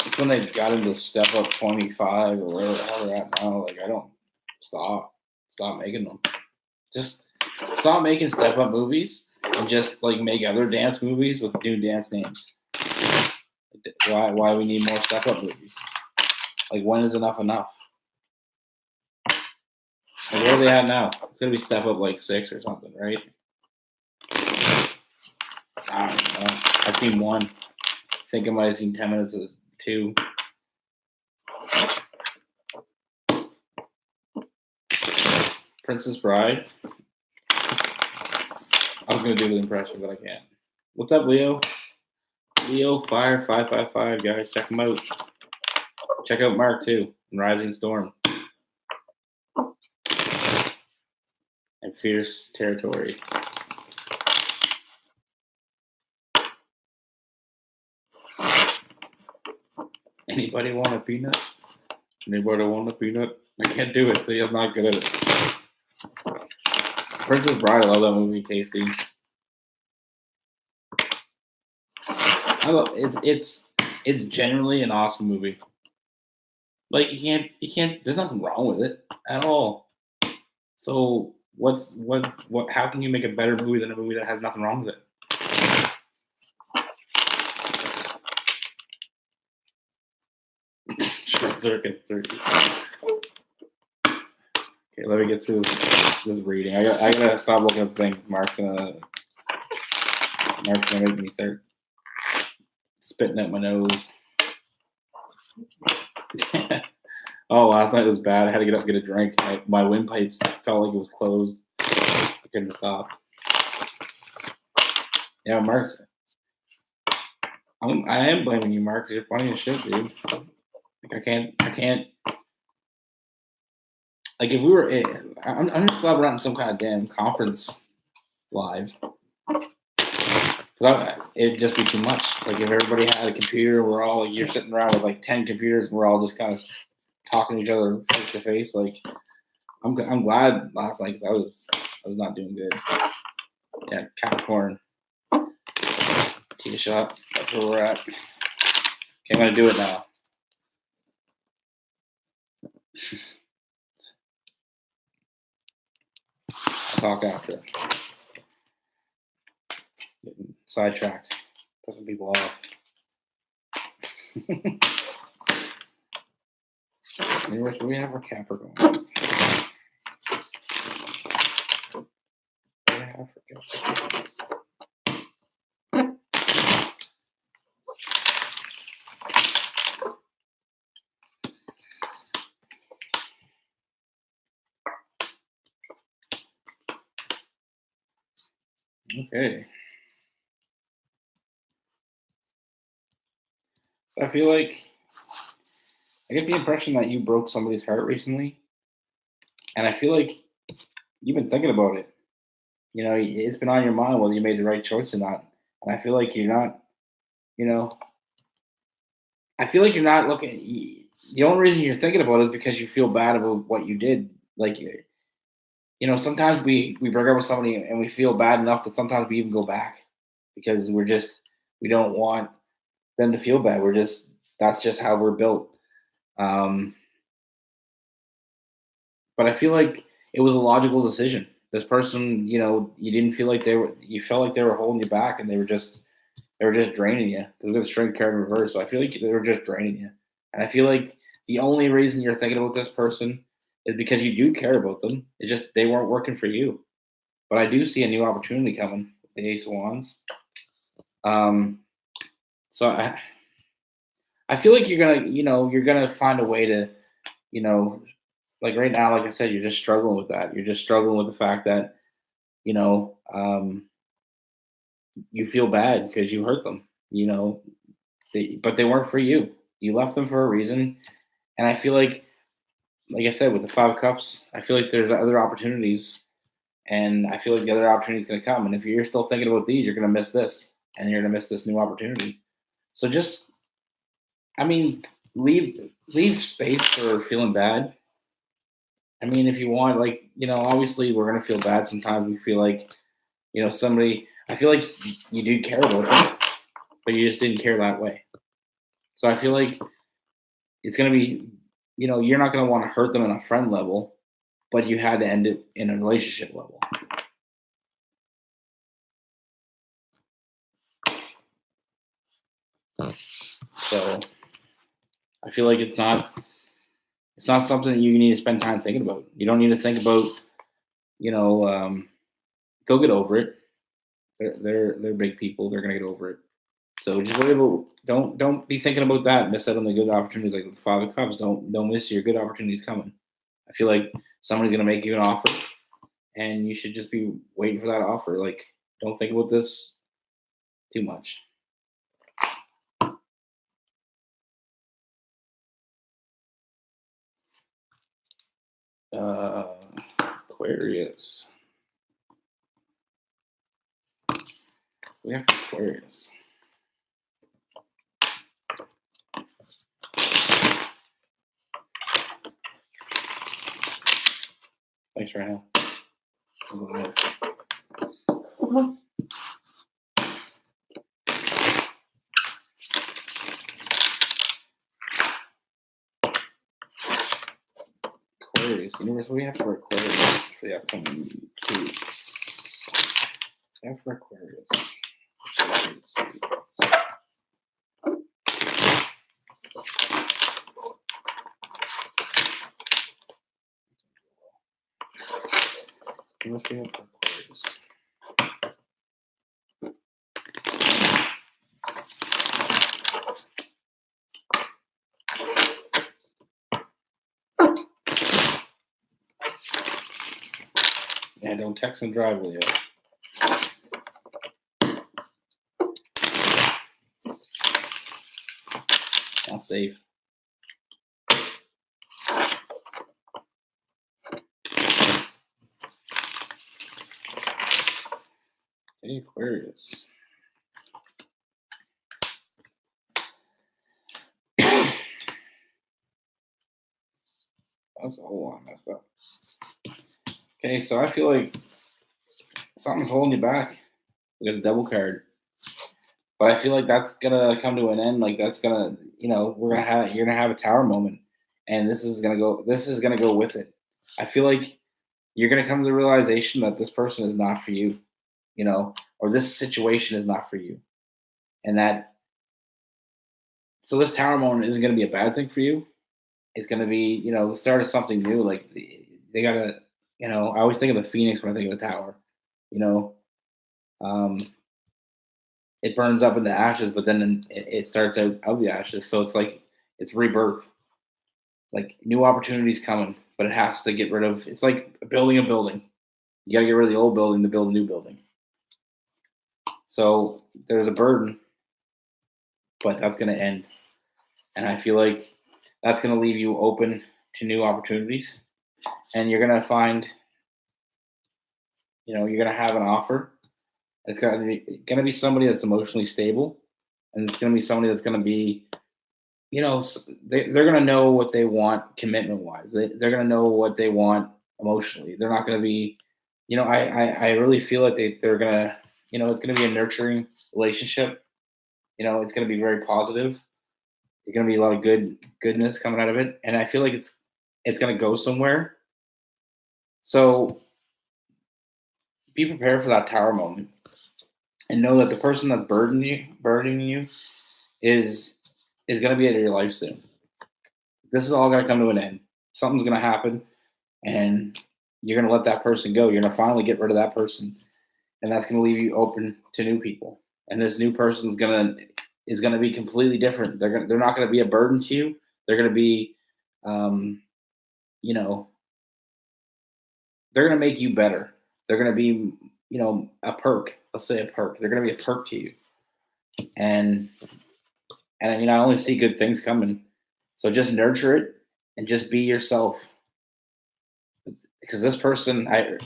It's when they got into Step Up 25 or wherever the hell they're at now. Like I don't stop making them. Just stop making Step Up movies and just like make other dance movies with new dance names. Why we need more Step Up movies? Like when is enough? Like, where are they at now? It's gonna be step up like 6 or something, right? I don't know. I've seen one. I think I might have seen 10 minutes of 2. Princess Bride. I was gonna do the impression, but I can't. What's up, Leo? Leo Fire 555, guys. Check him out. Check out Mark too, and Rising Storm. And Fierce Territory. Anybody want a peanut? Anybody want a peanut? I can't do it, see, I'm not good at it. Princess Bride, I love that movie, Casey. I love it's generally an awesome movie. Like you can't there's nothing wrong with it at all. So what how can you make a better movie than a movie that has nothing wrong with it? Short Circuit 30. Okay, let me get through this reading. I gotta stop looking at things. Mark's gonna make me start spitting at my nose. Oh, last night was bad. I had to get up and get a drink. My windpipes felt like it was closed. I couldn't stop. Yeah, Mark's. I am blaming you, Mark, because you're funny as shit, dude. Like I can't. Like if we were, I'm just glad we're not in some kind of damn conference live. It'd just be too much. Like if everybody had a computer, we're all like, you're sitting around with like 10 computers, and we're all just kind of talking to each other face to face. Like I'm glad last night because I was not doing good. Yeah, Capricorn. Tee shot. That's where we're at. Okay, I'm gonna do it now. I'll talk after. Getting sidetracked. Pissing people off. Anyways, what do we have for Capricorns? Okay. So I feel like I get the impression that you broke somebody's heart recently. And I feel like you've been thinking about it. You know, it's been on your mind whether you made the right choice or not. And I feel like you're not, you know, I feel like you're not looking. The only reason you're thinking about it is because you feel bad about what you did. Like, you know, sometimes we break up with somebody and we feel bad enough that sometimes we even go back because we don't want them to feel bad. That's just how we're built. But I feel like it was a logical decision. This person, you know, you didn't feel like you felt like they were holding you back and they were just draining you. They got the strength card in reverse. So I feel like they were just draining you. And I feel like the only reason you're thinking about this person is because you do care about them. It's just they weren't working for you. But I do see a new opportunity coming with the Ace of Wands. So I feel like you're gonna find a way to, you know, like right now, like I said, you're just struggling with that. You're just struggling with the fact that, you know, you feel bad because you hurt them, you know, but they weren't for you. You left them for a reason. And I feel like I said, with the 5 of Cups, I feel like there's other opportunities. And I feel like the other opportunity is going to come. And if you're still thinking about these, you're going to miss this. And you're going to miss this new opportunity. So just, I mean, leave space for feeling bad. I mean, if you want, like, you know, obviously we're going to feel bad. Sometimes we feel like, you know, I feel like you do care about them, but you just didn't care that way. So I feel like it's going to be, you know, you're not going to want to hurt them on a friend level, but you had to end it in a relationship level. So I feel like it's not It's not something that you need to spend time thinking about. You don't need to think about, they'll get over it. They're big people. They're gonna get over it. So just worry about don't be thinking about that. Miss out on the good opportunities like the Five of Cups. Don't miss your good opportunities coming. I feel like somebody's gonna make you an offer, and you should just be waiting for that offer. Like, don't think about this too much. Aquarius. We have Aquarius. Thanks right now. Aquarius. Universe, what do we have for Aquarius for the upcoming 2 weeks? What do we have for Aquarius? Let's see. What must we have for Aquarius? Yeah, don't text and drive, will you? Not safe. Hey, Aquarius. That's a whole lot messed up. Okay, so I feel like something's holding you back. We got a double card. But I feel like that's gonna come to an end. Like that's gonna, you're gonna have a tower moment, and this is gonna go with it. I feel like you're gonna come to the realization that this person is not for you, or this situation is not for you, and that. So this tower moment isn't gonna be a bad thing for you. It's gonna be, the start of something new. Like they gotta, I always think of the phoenix when I think of the tower. It burns up into ashes, but then it starts out of the ashes. So it's like it's rebirth. Like new opportunities coming, but it has to get rid of. It's like building a building. You got to get rid of the old building to build a new building. So there's a burden, but that's going to end, and I feel like that's going to leave you open to new opportunities, and you're going to find, you're going to have an offer. It's going to be somebody that's emotionally stable, and it's going to be somebody that's going to be, they're going to know what they want commitment wise. They're going to know what they want emotionally. They're not going to be, I really feel like they're going to, it's going to be a nurturing relationship. It's going to be very positive. There's going to be a lot of goodness coming out of it, and I feel like it's going to go somewhere. So be prepared for that tower moment. And know that the person that's burdening you is going to be out of your life soon. This is all going to come to an end. Something's going to happen, and you're going to let that person go. You're going to finally get rid of that person, and that's going to leave you open to new people. And this new person is going to be completely different. They're not going to be a burden to you. They're going to be, they're going to make you better. They're going to be, a perk. Let's say a perk. They're going to be a perk to you. And I only see good things coming. So just nurture it and just be yourself. Because this person, I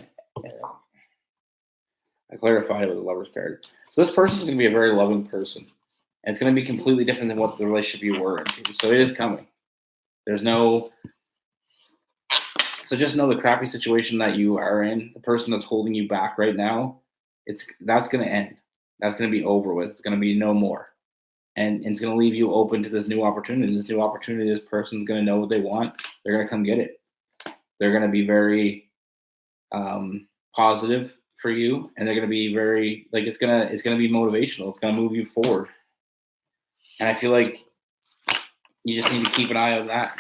clarified it with the Lover's card. So this person is going to be a very loving person. And it's going to be completely different than what the relationship you were into. So it is coming. So just know the crappy situation that you are in, the person that's holding you back right now, that's going to end. That's going to be over with. It's going to be no more. And it's going to leave you open to this new opportunity. This person's going to know what they want. They're going to come get it. They're going to be very positive for you, and they're going to be very it's going to be motivational. It's going to move you forward. And I feel like you just need to keep an eye on that.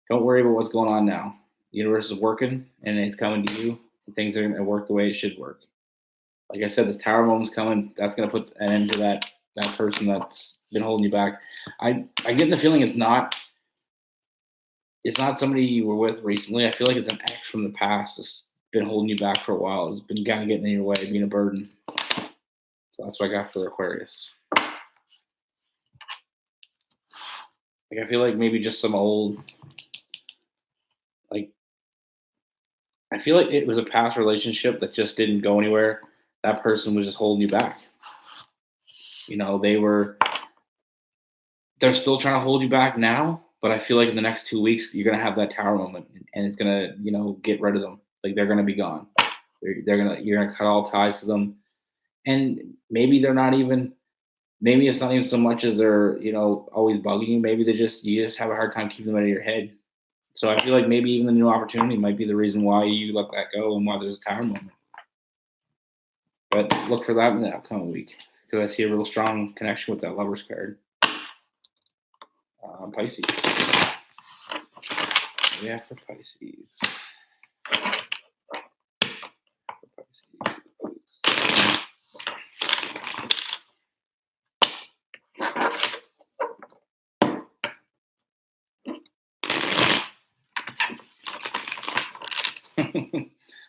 Don't worry about what's going on now. The universe is working and it's coming to you. And things are going to work the way it should work. Like I said, this tower moment's coming. That's going to put an end to that person that's been holding you back. I get the feeling it's not somebody you were with recently. I feel like it's an ex from the past that's been holding you back for a while. It's been kind of getting in your way, being a burden. So that's what I got for Aquarius. Like I feel like maybe just some old, like I feel like it was a past relationship that just didn't go anywhere. That person was just holding you back. You know, they're still trying to hold you back now, but I feel like in the next 2 weeks you're gonna have that tower moment, and it's gonna, get rid of them. Like they're gonna be gone. You're gonna cut all ties to them, and maybe they're not even. Maybe it's not even so much as they're always bugging you. Maybe you just have a hard time keeping them out of your head. So I feel like maybe even the new opportunity might be the reason why you let that go and why there's a tower moment. But look for that in the upcoming week because I see a real strong connection with that Lovers card. Pisces. Yeah, for Pisces.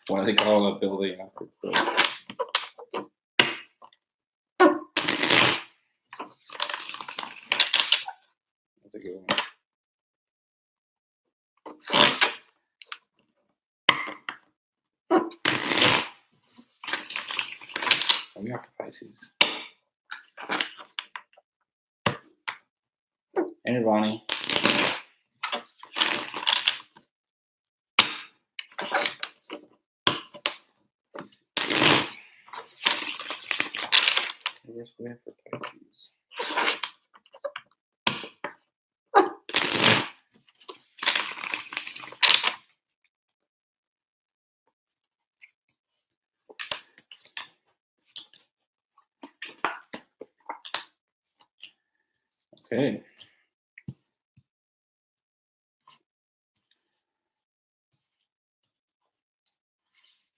What do they call a building after? That's a good one. We got for Pisces. And Ronnie. I guess we have for Pisces. Okay.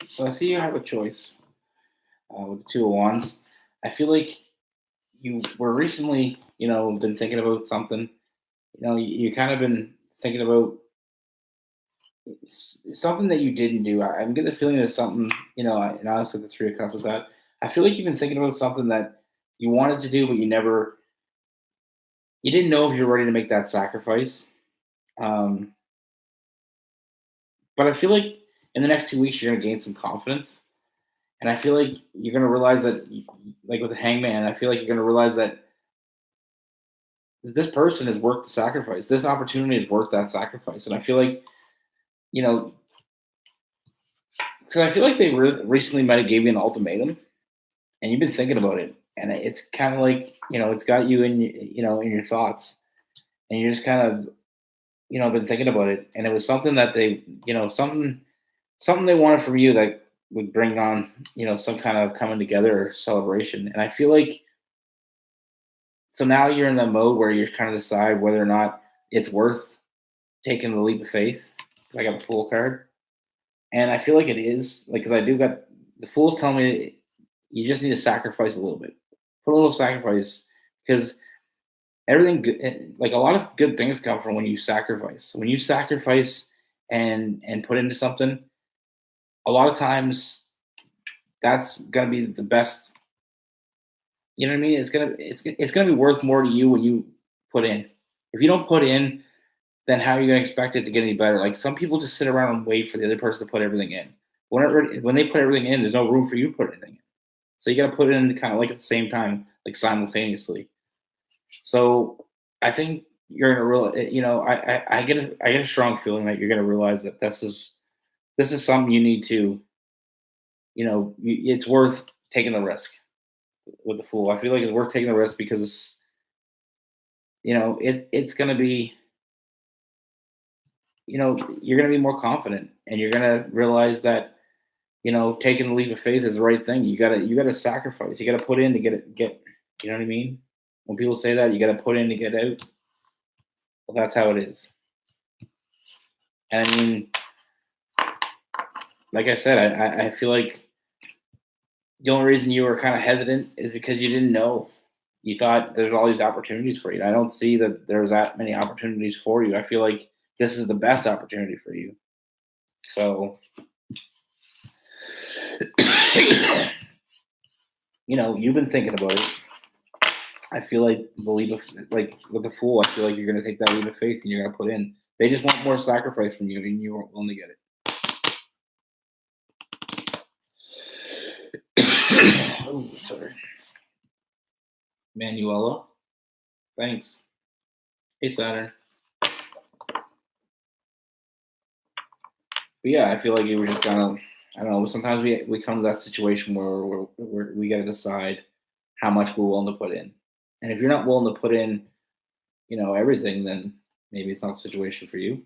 So I see you have a choice with the Two of Wands. I feel like you were recently, been thinking about something. You kind of been thinking about something that you didn't do. I'm getting the feeling there's something, and honestly, the Three of Cups with that. I feel like you've been thinking about something that you wanted to do, but you didn't know if you were ready to make that sacrifice. But I feel like in the next 2 weeks, you're going to gain some confidence. And I feel like you're going to realize that, like with the Hangman, I feel like you're going to realize that this person is worth the sacrifice. This opportunity is worth that sacrifice. And I feel like, because I feel like they recently might have gave you an ultimatum, and you've been thinking about it, and it's kind of like it's got you in in your thoughts, and you're just kind of been thinking about it, and it was something that they something they wanted from you that would bring on some kind of coming together or celebration, and I feel like so now you're in the mode where you're trying to decide whether or not it's worth taking the leap of faith. I got the Fool card. And I feel like it is, like, because I do got the Fool's telling me you just need to sacrifice a little bit, put a little sacrifice, because everything good, like a lot of good things come from when you sacrifice. When you sacrifice and put into something, a lot of times that's gonna be the best. You know what I mean? It's gonna be worth more to you when you put in. If you don't put in, then how are you going to expect it to get any better? Like some people just sit around and wait for the other person to put everything in. When they put everything in, there's no room for you to put anything in. So you got to put it in kind of like at the same time, like simultaneously. So I think you're going to I get a strong feeling that you're going to realize that this is something you need to, it's worth taking the risk with the Fool. I feel like it's worth taking the risk because, it's going to be, you're going to be more confident, and you're going to realize that, taking the leap of faith is the right thing. You gotta sacrifice. You gotta put in to get. You know what I mean? When people say that, you gotta put in to get out. Well, that's how it is. And I mean, like I said, I feel like the only reason you were kind of hesitant is because you didn't know. You thought there's all these opportunities for you. I don't see that there's that many opportunities for you. I feel like this is the best opportunity for you. So, you've been thinking about it. I feel like like with the Fool, I feel like you're going to take that leap of faith and you're going to put in. They just want more sacrifice from you, and you won't willing to get it. Oh, sorry. Manuela, thanks. Hey, Saturn. But yeah, I feel like you were just kind of, I don't know. Sometimes we come to that situation where we got to decide how much we're willing to put in, and if you're not willing to put in, everything, then maybe it's not the situation for you.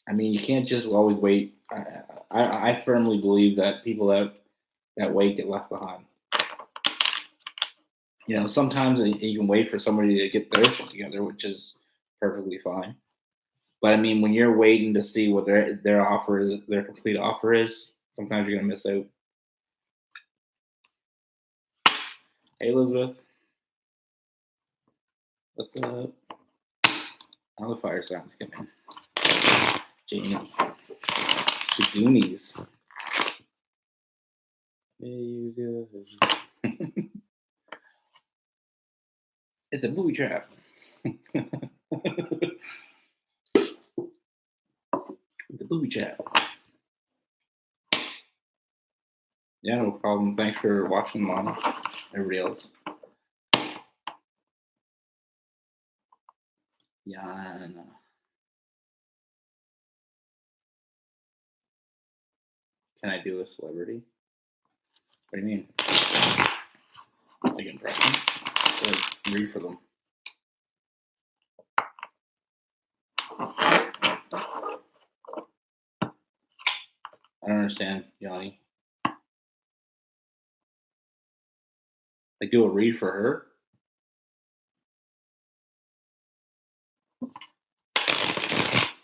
I mean, you can't just always wait. I firmly believe that people that wait get left behind. Sometimes you can wait for somebody to get their shit together, which is perfectly fine. But I mean, when you're waiting to see what their offer is, their complete offer is, sometimes you're gonna miss out. Hey, Elizabeth, what's up? All the fire signs come in. Jamie, the Goonies. There you go. It's a booby trap. The booby trap. Yeah, no problem. Thanks for watching, Mom. Everybody else. Yana. Can I do a celebrity? What do you mean? Like impression? Or read for them. I don't understand, Yanni. Like do a read for her?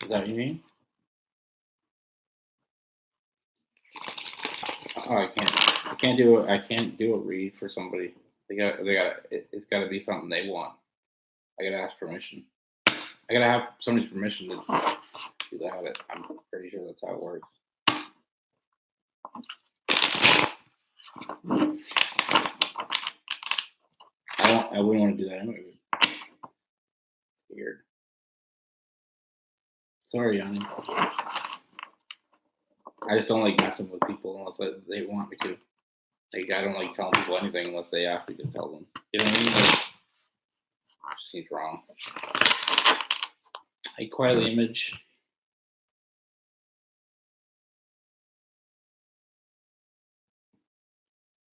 Is that what you mean? Oh, I can't do a read for somebody. It's gotta be something they want. I gotta ask permission. I gotta have somebody's permission to do that. I'm pretty sure that's how it works. I wouldn't want to do that anyway. It's weird. Sorry, Yanni. I just don't like messing with people unless they want me to. Like I don't like telling people anything unless they ask me to tell them. You know what I mean? Like, seems wrong. Hey, quietly image.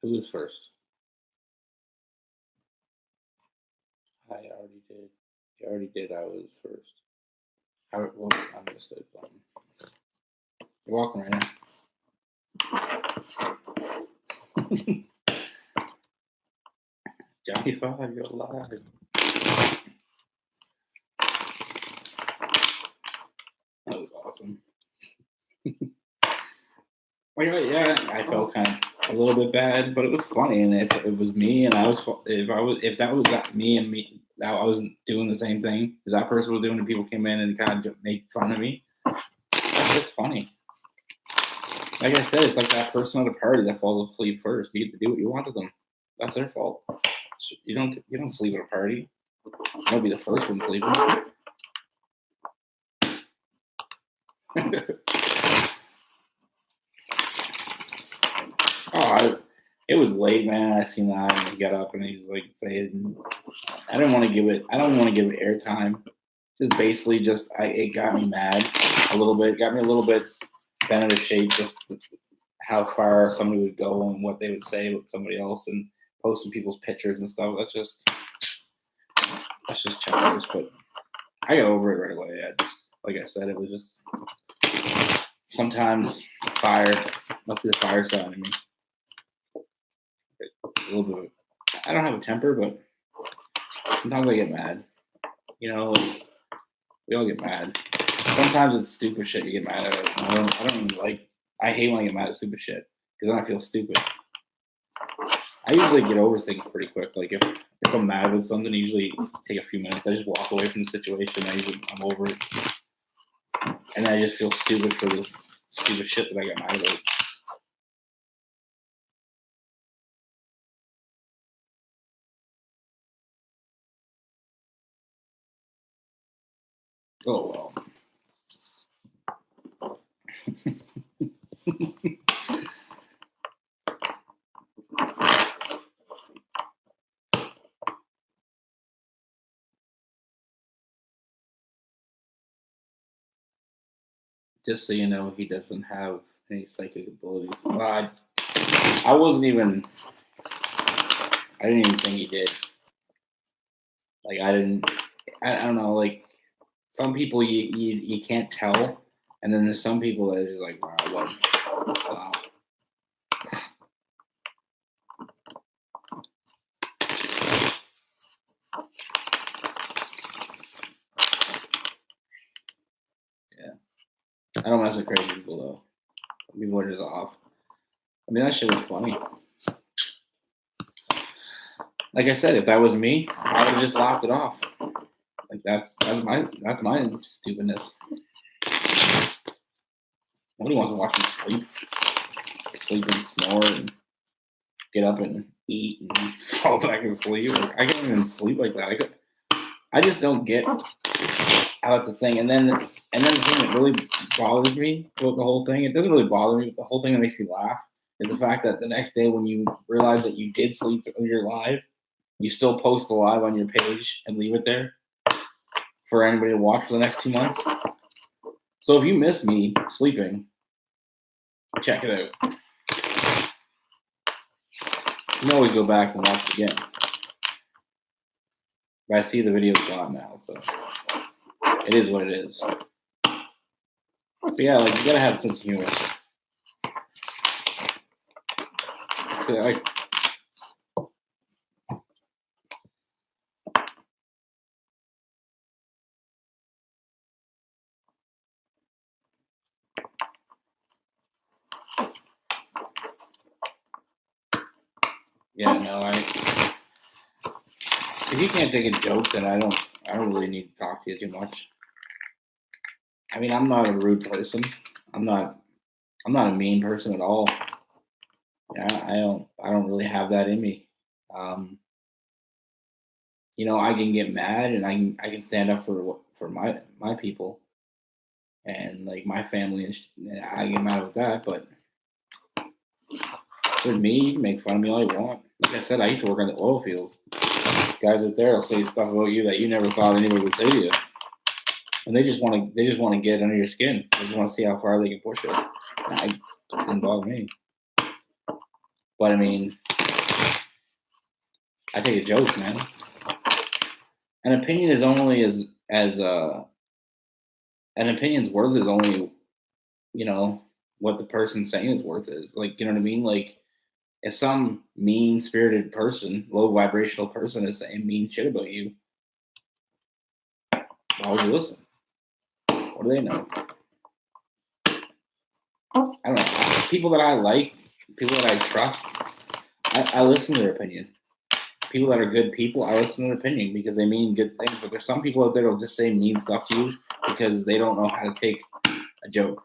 Who was first? I already did. You already did. I was first. I understood something. You're welcome, right now. Johnny 5, you're alive. That was awesome. Yeah, I felt kind of a little bit bad, but it was funny. And if it was me, and if that was me and me, that I was doing the same thing as that person was doing, and people came in and kind of made fun of me, that's just funny. Like I said, it's like that person at a party that falls asleep first. You get to do what you want to them. That's their fault. You don't sleep at a party. You'll be the first one sleeping. It was late, man. I seen that, and he got up and he was like saying, "I don't want to give it airtime." Just basically, it got me mad a little bit. It got me a little bit bent out of shape. Just how far somebody would go and what they would say about somebody else and posting people's pictures and stuff. That's just childish. But I got over it right away. Like I said, it was just sometimes the fire must be the fire side of me. A little bit. I don't have a temper, but sometimes I get mad. Like We all get mad. Sometimes it's stupid shit you get mad at. I don't even like. I hate when I get mad at stupid shit because then I feel stupid. I usually get over things pretty quick. Like if I'm mad with something, I usually take a few minutes. I just walk away from the situation. I'm over it, and then I just feel stupid for the stupid shit that I got mad about. Oh well. Just so you know, he doesn't have any psychic abilities. Well, I wasn't even. I didn't even think he did. Like I didn't. I don't know. Like some people you can't tell, and then there's some people that are just like, wow, what? Stop. Yeah, I don't mess with crazy people though. People are just off. I mean, that shit was funny. Like I said, if that was me, I would have just laughed it off. Like that's my stupidness. Nobody wants to watch me sleep and snore, and get up and eat and fall back asleep. Like, I can't even sleep like that. I just don't get how that's a thing. And then the thing that really bothers me about the whole thing, it doesn't really bother me, but the whole thing that makes me laugh is the fact that the next day when you realize that you did sleep through your live, you still post the live on your page and leave it there for anybody to watch for the next 2 months. So if you miss me sleeping, check it out. You can always go back and watch it again. But I see the video's gone now, so it is what it is. But yeah, like you gotta have a sense of humor. So, like, yeah, no, if you can't take a joke, then I don't really need to talk to you too much. I mean, I'm not a rude person. I'm not a mean person at all. Yeah, I don't really have that in me. Um, I can get mad and I can stand up for my people and like my family and I get mad with that. But with me, you can make fun of me all you want. Like I said, I used to work on the oil fields. Guys out there will say stuff about you that you never thought anybody would say to you, and they just want to get under your skin. They just want to see how far they can push it. It didn't bother me. But I mean, I take a joke, man. An opinion is only as an opinion's worth is only what the person's saying is worth is. Like, you know what I mean? Like if some mean spirited person, low vibrational person is saying mean shit about you, why would you listen? What do they know? I don't know. People that I like, people that I trust, I listen to their opinion. People that are good people, I listen to their opinion because they mean good things. But there's some people out there that'll just say mean stuff to you because they don't know how to take a joke.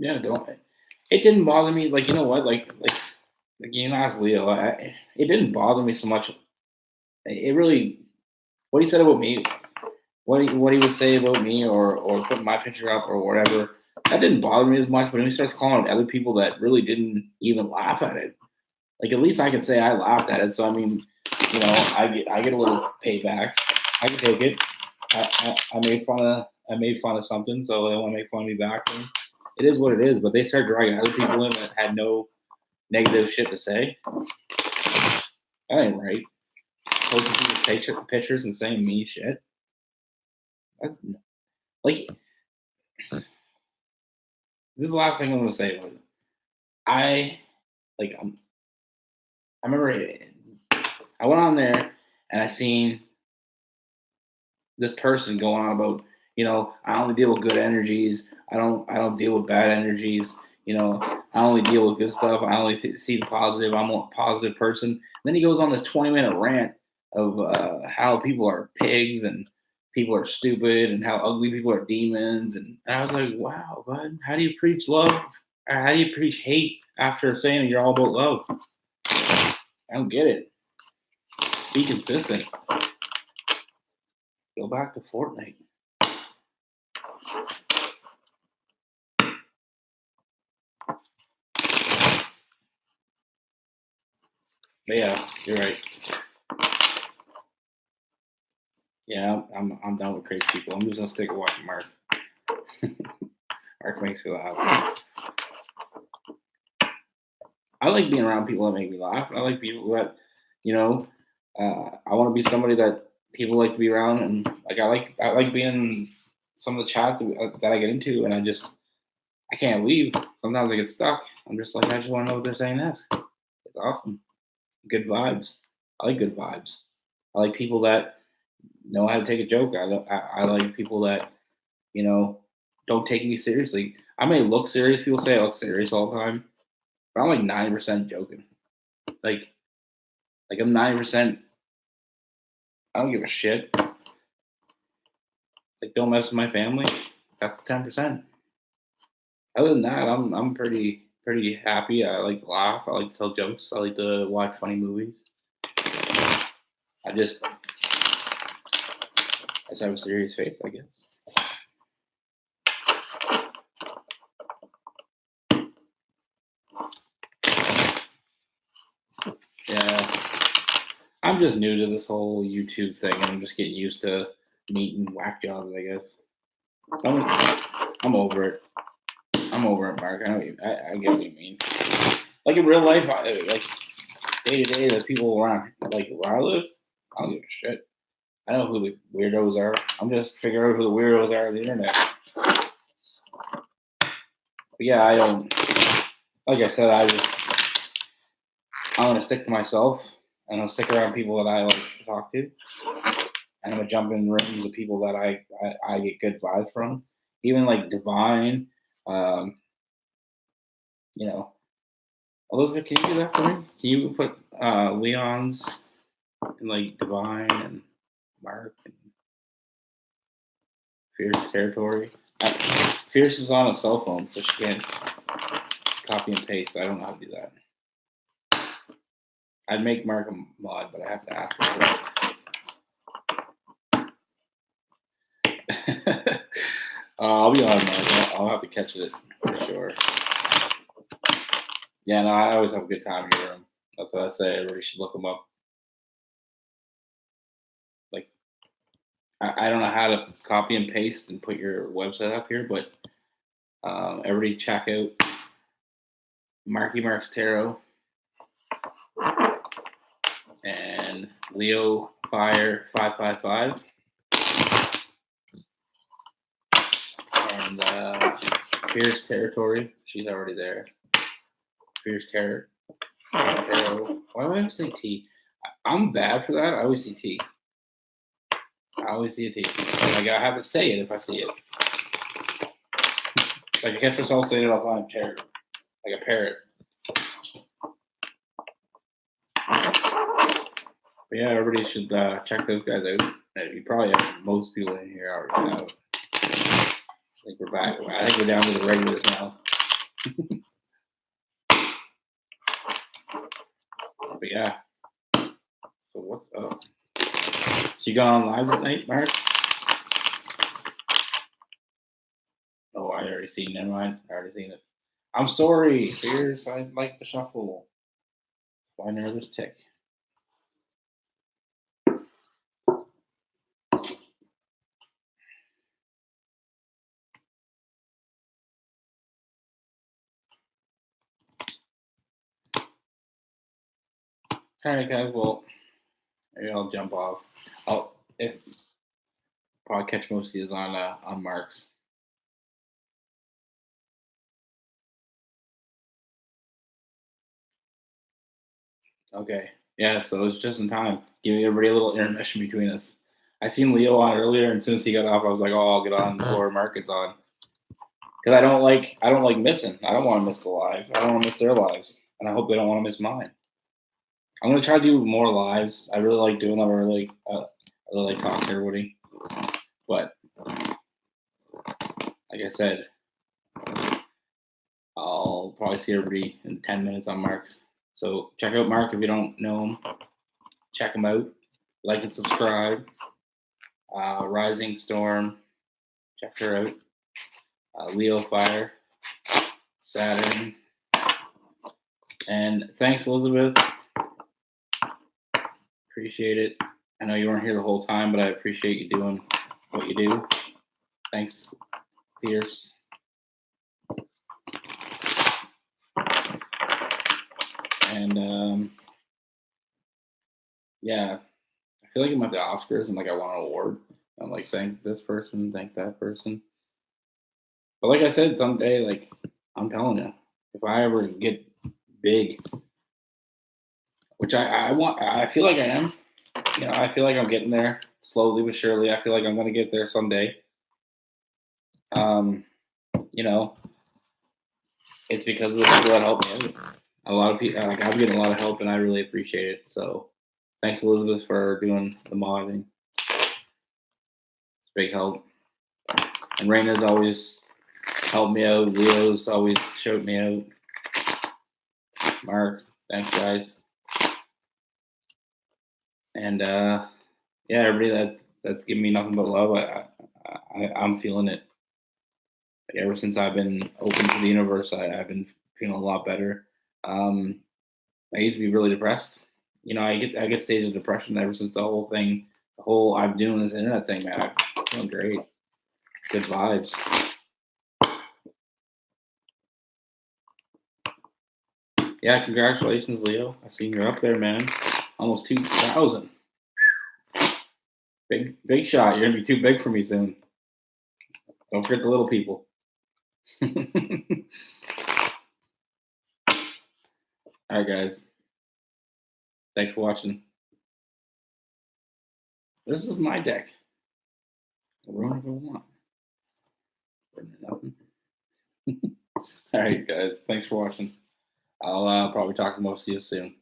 Yeah, don't. It didn't bother me. Like, you know what? Like you asked Leo. It didn't bother me so much. It really, what he said about me, what he would say about me, or put my picture up or whatever, that didn't bother me as much. But when he starts calling out other people that really didn't even laugh at it, like at least I can say I laughed at it. So I mean, I get a little payback. I can take it. I made fun of something, so they want to make fun of me back. And it is what it is. But they start dragging other people in that had no negative shit to say. That ain't right. Posting people's pictures and saying mean shit. That's like this is the last thing I'm gonna say about it. like I remember I went on there and I seen this person going on about, I only deal with good energies. I don't deal with bad energies. I only deal with good stuff. I only see the positive. I'm a positive person. And then he goes on this 20-minute rant of how people are pigs and people are stupid and how ugly people are demons. And I was like, wow, bud, how do you preach love? Or how do you preach hate after saying that you're all about love? I don't get it. Be consistent. Go back to Fortnite. But yeah, you're right. Yeah, I'm done with crazy people. I'm just gonna stick with watching Mark. Mark makes me laugh. I like being around people that make me laugh. I like people that, I want to be somebody that people like to be around, and like I like being in some of the chats that I get into, and I can't leave. Sometimes I get stuck. I'm just like, I just want to know what they're saying next. It's awesome. Good vibes. I like good vibes. I like people that know how to take a joke. I like people that, don't take me seriously. I may look serious. People say I look serious all the time, but I'm like 90% joking. Like I'm 90%. I don't give a shit. Like, don't mess with my family. That's the 10%. Other than that, I'm pretty happy. I like to laugh. I like to tell jokes. I like to watch funny movies. I just have a serious face, I guess. Yeah, I'm just new to this whole YouTube thing, and I'm just getting used to meeting whack jobs, I guess. I'm over it. I'm over it, Mark. I get what you mean. Like in real life, like day to day, the people around, like where I live, I don't give a shit. I know who the weirdos are. I'm just figuring out who the weirdos are on the internet. But yeah, I don't. Like I said, I'm gonna stick to myself, and I'll stick around people that I like to talk to, and I'm gonna jump in rooms of people that I get good vibes from. Even like Divine, you know. Elizabeth, can you do that for me? Can you put Leon's and like Divine and Mark and Fierce Territory? Fierce is on a cell phone, so she can't copy and paste. I don't know how to do that. I'd make Mark a mod, but I have to ask her first. I'll be on, Mark. I'll have to catch it for sure. Yeah, no, I always have a good time in your room. That's what I say. Everybody should look them up. Like, I don't know how to copy and paste and put your website up here, but everybody check out Marky Mark's Tarot and Leo Fire 555 and Fierce Territory. She's already there. Fierce Terror. Tarot. Why do I always say T? I'm bad for that. I always see T. I always see a T. Like I have to say it if I see it. Like I catch myself saying it all the time. Terror. Like a parrot. But yeah, everybody should check those guys out. You probably have most people in here already know. I think we're back. I think we're down to the regulars now. But yeah. So what's up? So you going on live at night, Mark? Oh, I already seen. Never mind. I already seen it. I'm sorry, Fears. I like the shuffle. Why nervous tick? All right, guys. Well, maybe I'll jump off. If probably catch most of these on Mark's. Okay. Yeah, so it's just in time. Giving everybody a little intermission between us. I seen Leo on earlier, and as soon as he got off, I was like, "Oh, I'll get on before Market's on," because I don't like missing. I don't want to miss the live. I don't want to miss their lives, and I hope they don't want to miss mine. I'm gonna try to do more lives. I really like doing them. I really like talking to everybody, but like I said, I'll probably see everybody in 10 minutes on Mark. So check out Mark if you don't know him. Check him out. Like and subscribe. Rising Storm. Check her out. Leo Fire. Saturn. And thanks, Elizabeth. Appreciate it. I know you weren't here the whole time, but I appreciate you doing what you do. Thanks, Fierce. And yeah, I feel like I'm at the Oscars and like I want an award. I'm like, thank this person, thank that person. But like I said, someday, like I'm telling you, if I ever get big, which I want, I feel like I am. You know, I feel like I'm getting there slowly but surely. I feel like I'm gonna get there someday. You know, it's because of the people that helped me out. A lot of people, like I'm getting a lot of help, and I really appreciate it. So, thanks, Elizabeth, for doing the modding. It's big help. And Raina's always helped me out. Leo's always showed me out. Mark, thanks, guys. And yeah, everybody that's giving me nothing but love. I'm feeling it. Like ever since I've been open to the universe, I've been feeling a lot better. I used to be really depressed. You know, I get stages of depression ever since the whole thing, I'm doing this internet thing, man. I'm feeling great. Good vibes. Yeah, congratulations, Leo. I seen you're up there, man. Almost 2,000. Big shot. You're gonna be too big for me soon. Don't forget the little people. All right, guys. Thanks for watching. This is my deck. I'll run if I want. Nothing. All right, guys. Thanks for watching. I'll probably talk to most of you soon.